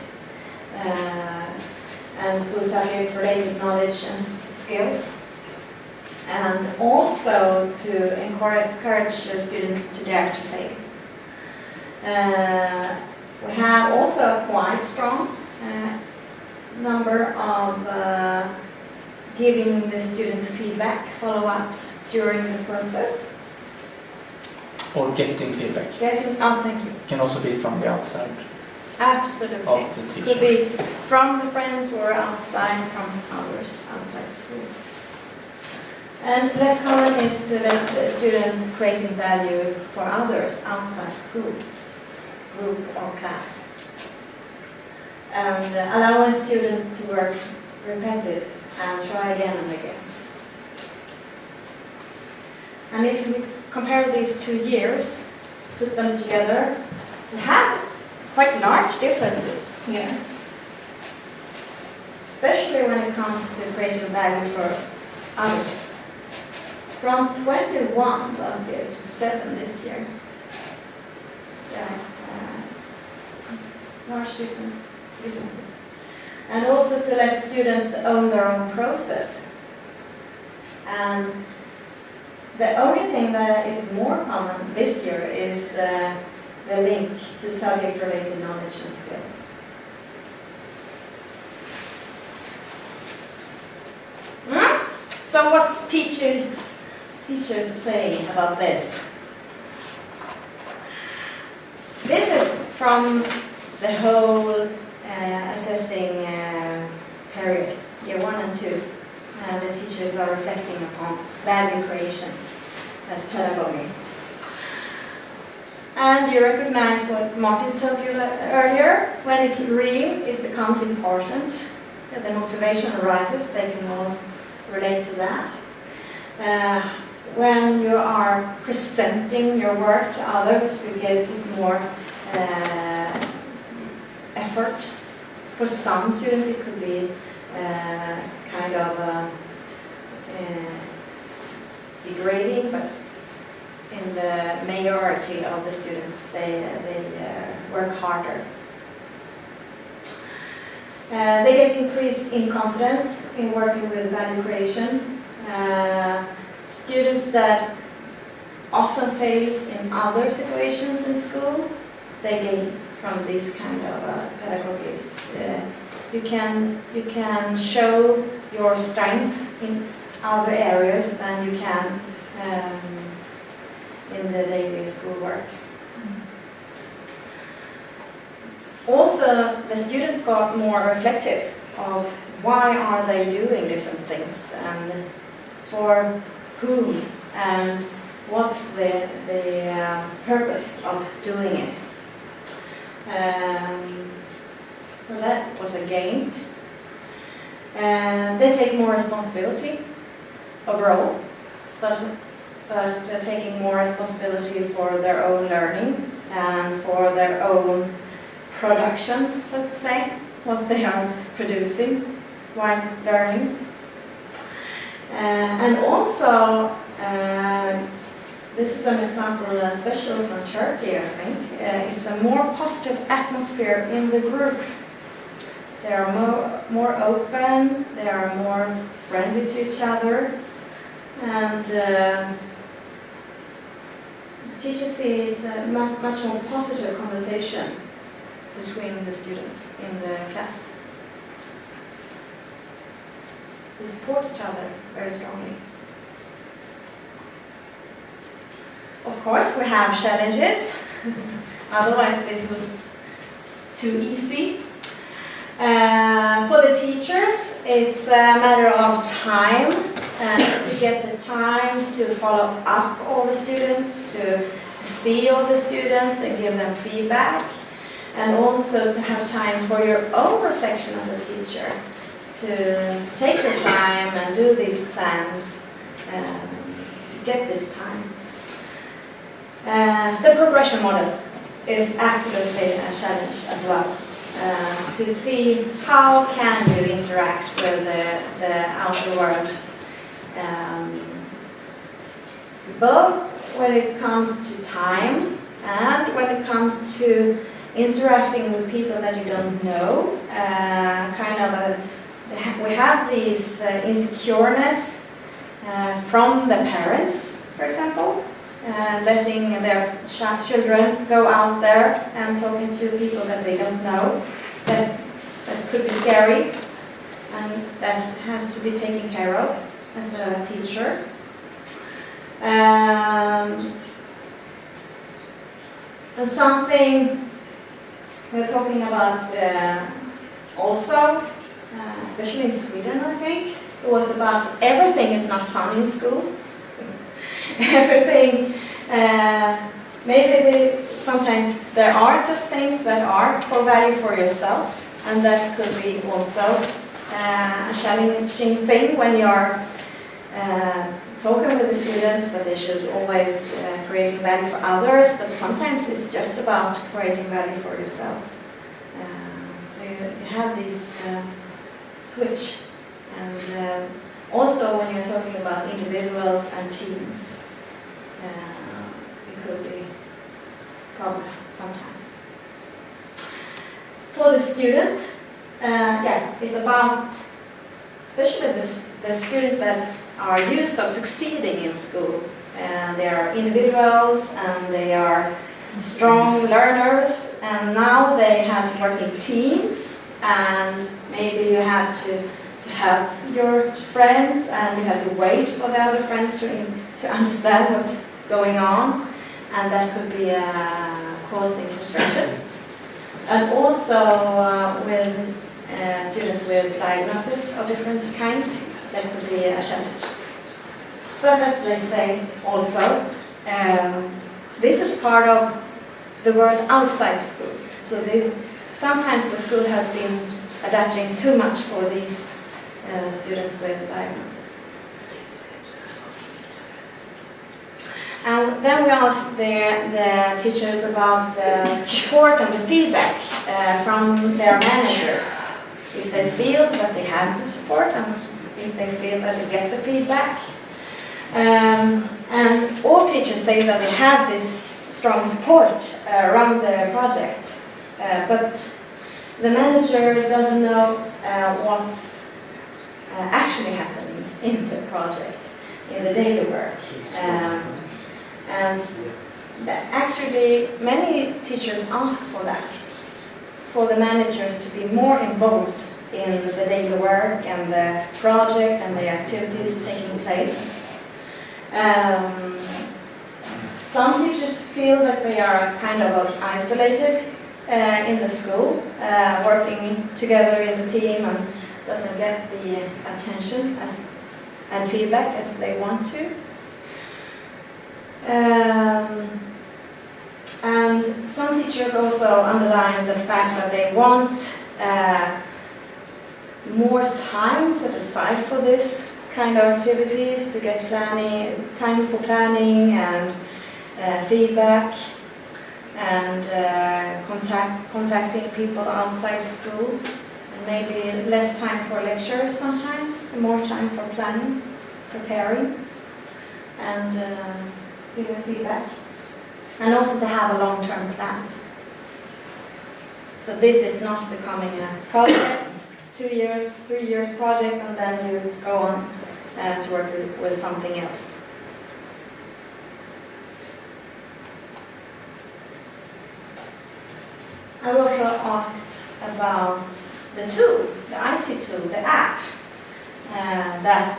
and school subject related knowledge and skills, and also to encourage students to dare to fail. We have also a quite strong number of giving the student feedback, follow-ups during the process. Or getting feedback. Thank you. Can also be from the outside Absolutely. of the teacher. Could be from the friends or outside, from others outside school. And less common is to let students creating value for others outside school, group or class. And allow a student to work repetitive and try again and again. And if we compare these 2 years, put them together, we have quite large differences here. Especially when it comes to creating value for others. From 21 last year to 7 this year. So, it's large differences. And also to let students own their own process. And the only thing that is more common this year is the link to subject-related knowledge and skill. So what's teachers say about this? This is from the whole assessing period, year 1 and 2. The teachers are reflecting upon value creation as pedagogy. And you recognize what Martin told you earlier. When it's real, it becomes important. The motivation arises, they can all relate to that. When you are presenting your work to others, you get more effort. For some students, it could be kind of degrading, but in the majority of the students, they work harder. They get increased in confidence in working with value creation. Students that often fails in other situations in school, they gain from this kind of pedagogies. You can show your strength other areas than you can in the daily schoolwork. Also, the student got more reflective of why are they doing different things and for whom and what's the purpose of doing it. So that was a gain. They take more responsibility overall, but taking more responsibility for their own learning and for their own production, so to say, what they are producing while learning. And also, this is an example, especially from Turkey, I think. It's a more positive atmosphere in the group. They are more open, they are more friendly to each other, and teachers see it's a much more positive conversation between the students in the class. They support each other very strongly. Of course, we have challenges, otherwise this was too easy. For the teachers, it's a matter of time, to get the time to follow up all the students, to see all the students and give them feedback, and also to have time for your own reflection as a teacher, to take your time and do these plans, to get this time. The progression model is absolutely a challenge as well. To see how can you interact with the outer world, both when it comes to time and when it comes to interacting with people that you don't know. We have these insecureness from the parents, for example, letting their children go out there and talking to people that they don't know. That could be scary, and that has to be taken care of as a teacher. And something we're talking about also, especially in Sweden, I think, it was about everything is not fun in school. Everything, maybe sometimes there are just things that are for value for yourself, and that could be also a challenging thing when you're talking with the students that they should always create value for others, but sometimes it's just about creating value for yourself. So you have this switch, and also when you're talking about individuals and teams, it could be problems sometimes. For the students, it's about, especially the students that are used to succeeding in school. They are individuals and they are strong learners, and now they have to work in teams, and maybe you have to help your friends, and you have to wait for the other friends to understand what's going on, and that could be causing frustration. And also with students with diagnoses of different kinds, that could be a challenge. But as they say also, this is part of the world outside school. So sometimes the school has been adapting too much for these students with diagnoses. And then we asked the teachers about the support and the feedback from their managers. If they feel that they have the support and if they feel that they get the feedback. And all teachers say that they have this strong support around the project. But the manager doesn't know what's actually happening in the project, in the daily work. Actually, many teachers ask for that, for the managers to be more involved in the daily work and the project and the activities taking place. Some teachers feel that they are kind of isolated in the school, working together in the team and doesn't get the attention and feedback as they want to. And some teachers also underline the fact that they want more time set aside for this kind of activities, to get time for planning and feedback and contacting people outside school, and maybe less time for lectures sometimes, more time for planning, preparing, and giving feedback, and also to have a long-term plan. So this is not becoming a project, 2 years, 3 years project, and then you go on to work with something else. I also asked about the tool, the IT tool, the app that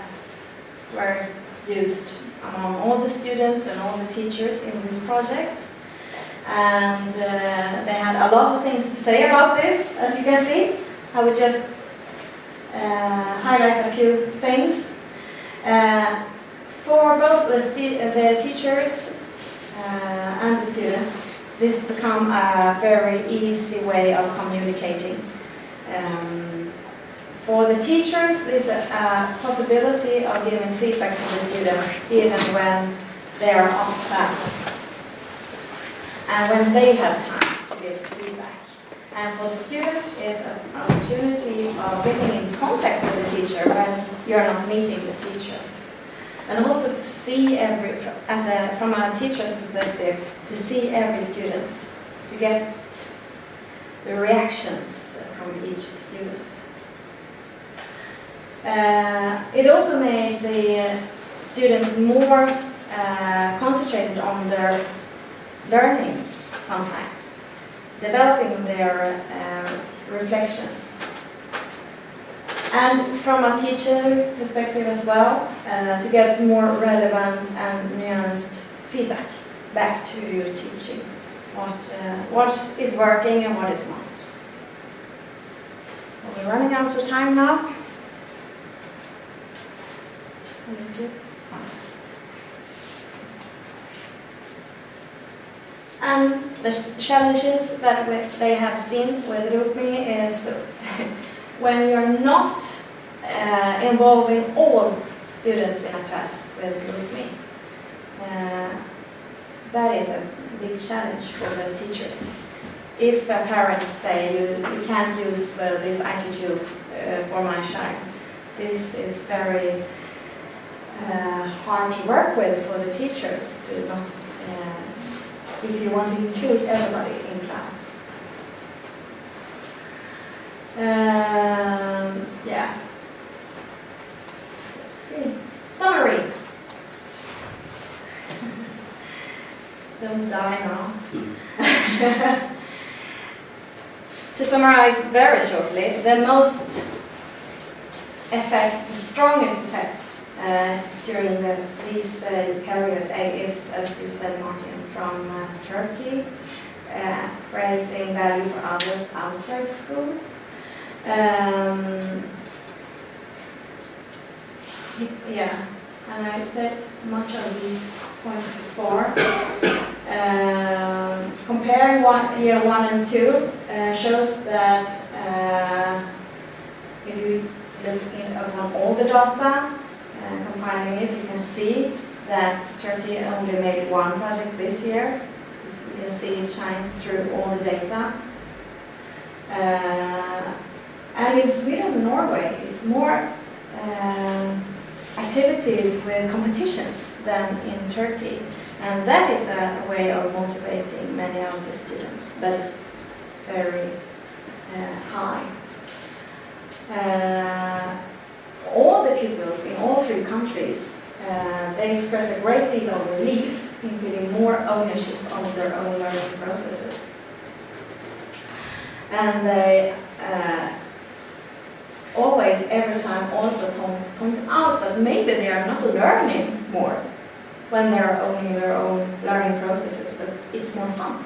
were used among all the students and all the teachers in this project. And they had a lot of things to say about this, as you can see. I would just highlight a few things. For both the teachers and the students, this become a very easy way of communicating. For the teachers, there's a possibility of giving feedback to the students even when they are off class and when they have time to give feedback. And for the student, it's an opportunity of getting in contact with the teacher when you're not meeting the teacher. And also to see from a teacher's perspective, to see every student, to get the reactions from each student. It also made the students more concentrated on their learning sometimes, developing their reflections. And from a teacher perspective as well, to get more relevant and nuanced feedback back to your teaching. What is working and what is not. We're running out of time now. That's it. And the challenges that they have seen with GroupMe is when you're not involving all students in a class with GroupMe. That is a big challenge for the teachers. If a parent say you can't use this attitude for my child, this is very hard to work with for the teachers to not, if you want to include everybody in class. Yeah. Let's see. Summary. Don't die now. To summarize very shortly, the strongest effects during this period is, as you said, Martin, from Turkey, creating value for others outside school. Yeah, and I said much of these points before. Comparing year 1 and 2 shows that if you look upon all the data, compiling it, you can see that Turkey only made one project this year. You can see it shines through all the data. And in Sweden and Norway, it's more activities with competitions than in Turkey. And that is a way of motivating many of the students. That is very high. All the pupils in all 3 countries, they express a great deal of relief in feeling more ownership of their own learning processes. And they always, every time, also point out that maybe they are not learning more when they're owning their own learning processes, but it's more fun.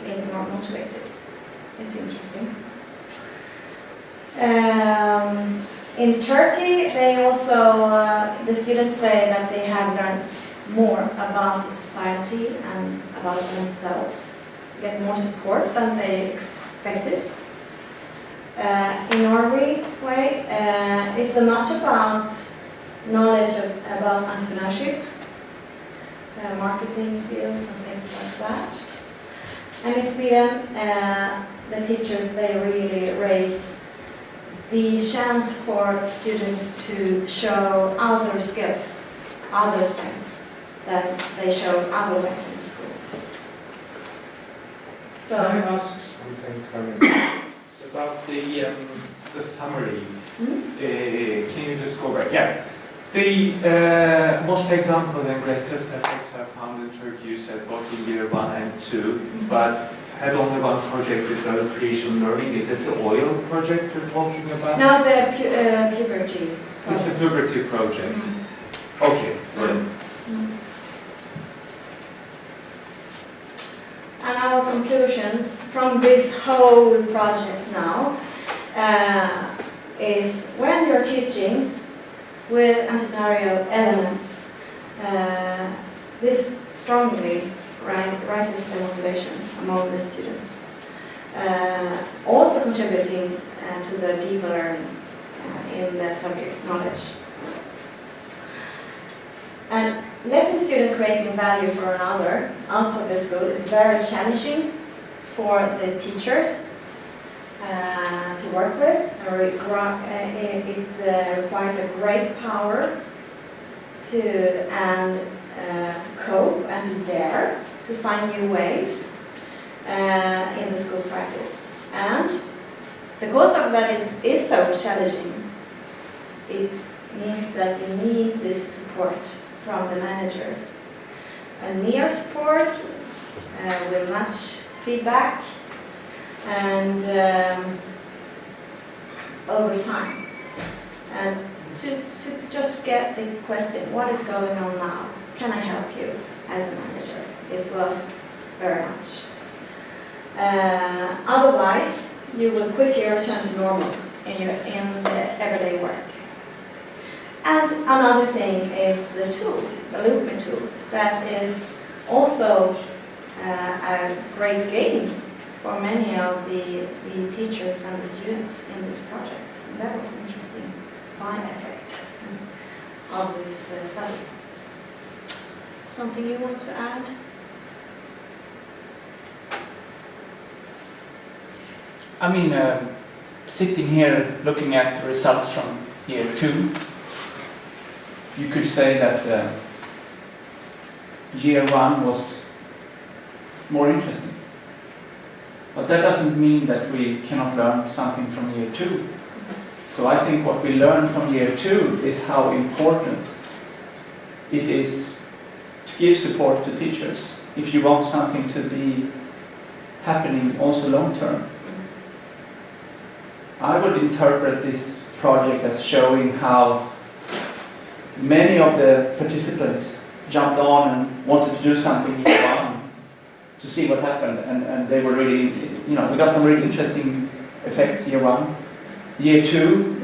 They get more motivated. It's interesting. In Turkey, they also, the students say that they have learned more about the society and about themselves, get more support than they expected. In Norway, it's much about knowledge about entrepreneurship, marketing skills and things like that. And in Sweden, the teachers, they really raise the chance for students to show other skills, other strengths that they show otherwise in school. So, Can I ask something, Carin? It's about the summary. Can you just go back? Yeah. The most example and greatest effects I found in Turkey, you said both in year 1 and 2, but had only one project with value creation learning. Is it the oil project you're talking about? no, the puberty. It's the puberty project. Okay, brilliant. And our conclusions from this whole project now is when you're teaching with entrepreneurial elements, this strongly rises the motivation among the students. Also contributing to the deeper learning in the subject knowledge. And letting students creating value for another outside the school is very challenging for the teacher to work with. It requires a great power to cope and to dare to find new ways in the school practice. And because of that is so challenging, it means that you need this support from the managers. A near support with much feedback and over time. And to just get the question, what is going on now? Can I help you as a manager? Is worth very much. Otherwise, you will quickly return to normal in the everyday work. And another thing is the tool, the LoopMe tool, that is also a great gain for many of the teachers and the students in this project. And that was an interesting fine effect of this study. Something you want to add? I mean, sitting here looking at the results from year 2, you could say that year 1 was more interesting. But that doesn't mean that we cannot learn something from year 2. So I think what we learn from year 2 is how important it is to give support to teachers if you want something to be happening also long term. I would interpret this project as showing how many of the participants jumped on and wanted to do something year 1 to see what happened, and they were really, we got some really interesting effects year 1. Year 2,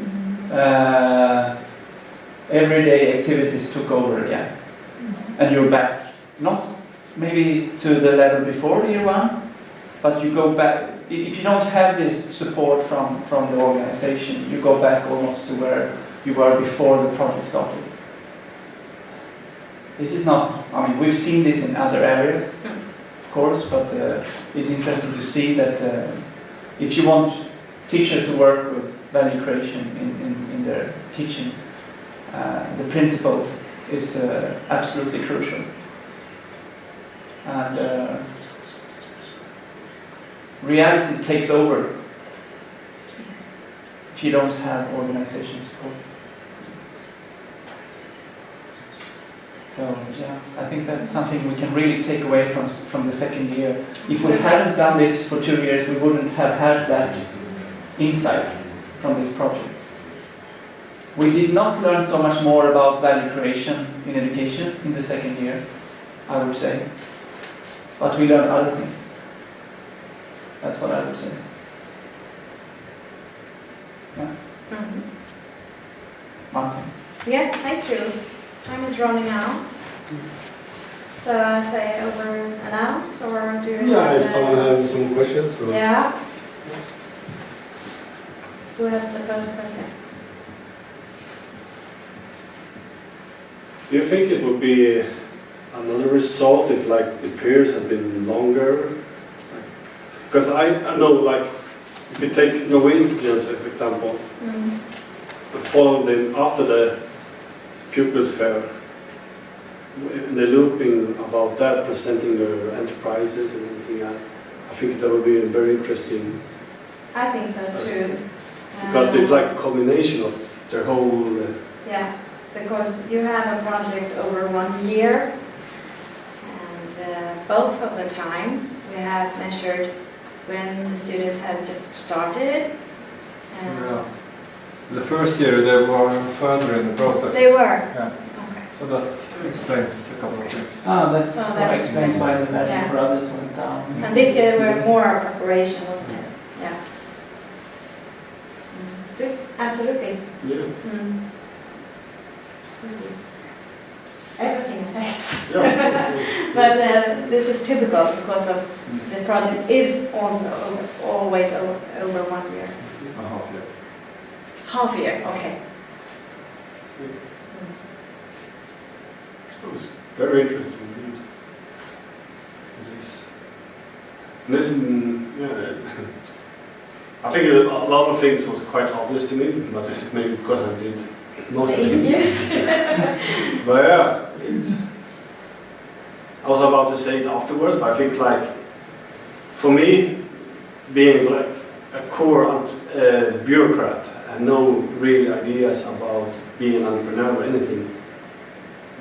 everyday activities took over again, and you're back, not maybe to the level before year 1, but you go back. If you don't have this support from the organization, you go back almost to where you were before the project started. This is not, we've seen this in other areas, of course, but it's interesting to see that if you want teachers to work with value creation in their teaching, the principle is absolutely crucial. And reality takes over if you don't have organization support. So yeah, I think that's something we can really take away from the second year. If we hadn't done this for 2 years, we wouldn't have had that insight from this project. We did not learn so much more about value creation in education in the second year, I would say. But we learned other things. That's what I would say. Yeah. Martin. Yeah, thank you. Time is running out. So I say over and out, or do you Yeah, have, if someone has some questions. So. Yeah. Who has the first question? Do you think it would be another result if like the periods had been longer? Because I know like if you take Norwegians as example, follow them after the pupils fair, they're looping about that, presenting their enterprises and everything. I think that would be very interesting. I think so too. Because it's like the culmination of their whole. Yeah, because you have a project over 1 year, and both of the time we have measured when the students have just started. Yeah. The first year they were further in the process. They were. Yeah. Okay. So that explains a couple of things. That's So what that's explains why the value yeah. for others went down. And this year we're more preparation, wasn't it? Yeah. So, absolutely. Yeah. Everything affects. Yeah. But this is typical because of the project is also always over 1 year. A half year. Half year, okay. It was very interesting indeed. I think a lot of things was quite obvious to me, but it's maybe because I did most of it. Yes. But yeah, I was about to say it afterwards, but I think like, for me, being like a core bureaucrat, I had no real ideas about being an entrepreneur or anything.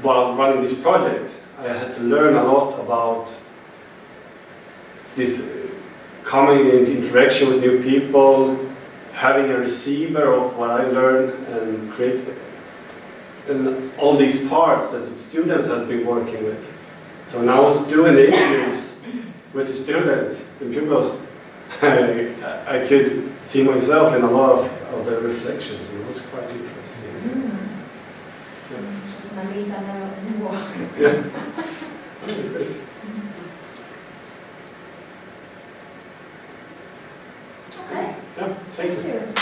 While running this project, I had to learn a lot about this coming into interaction with new people, having a receiver of what I learned and create, and all these parts that the students have been working with. So when I was doing the interviews with the students, the pupils, I could see myself in a lot of their reflections, and it was quite interesting. Just en liten nivå. Yeah. Okay. Yeah, thank you. Thank you.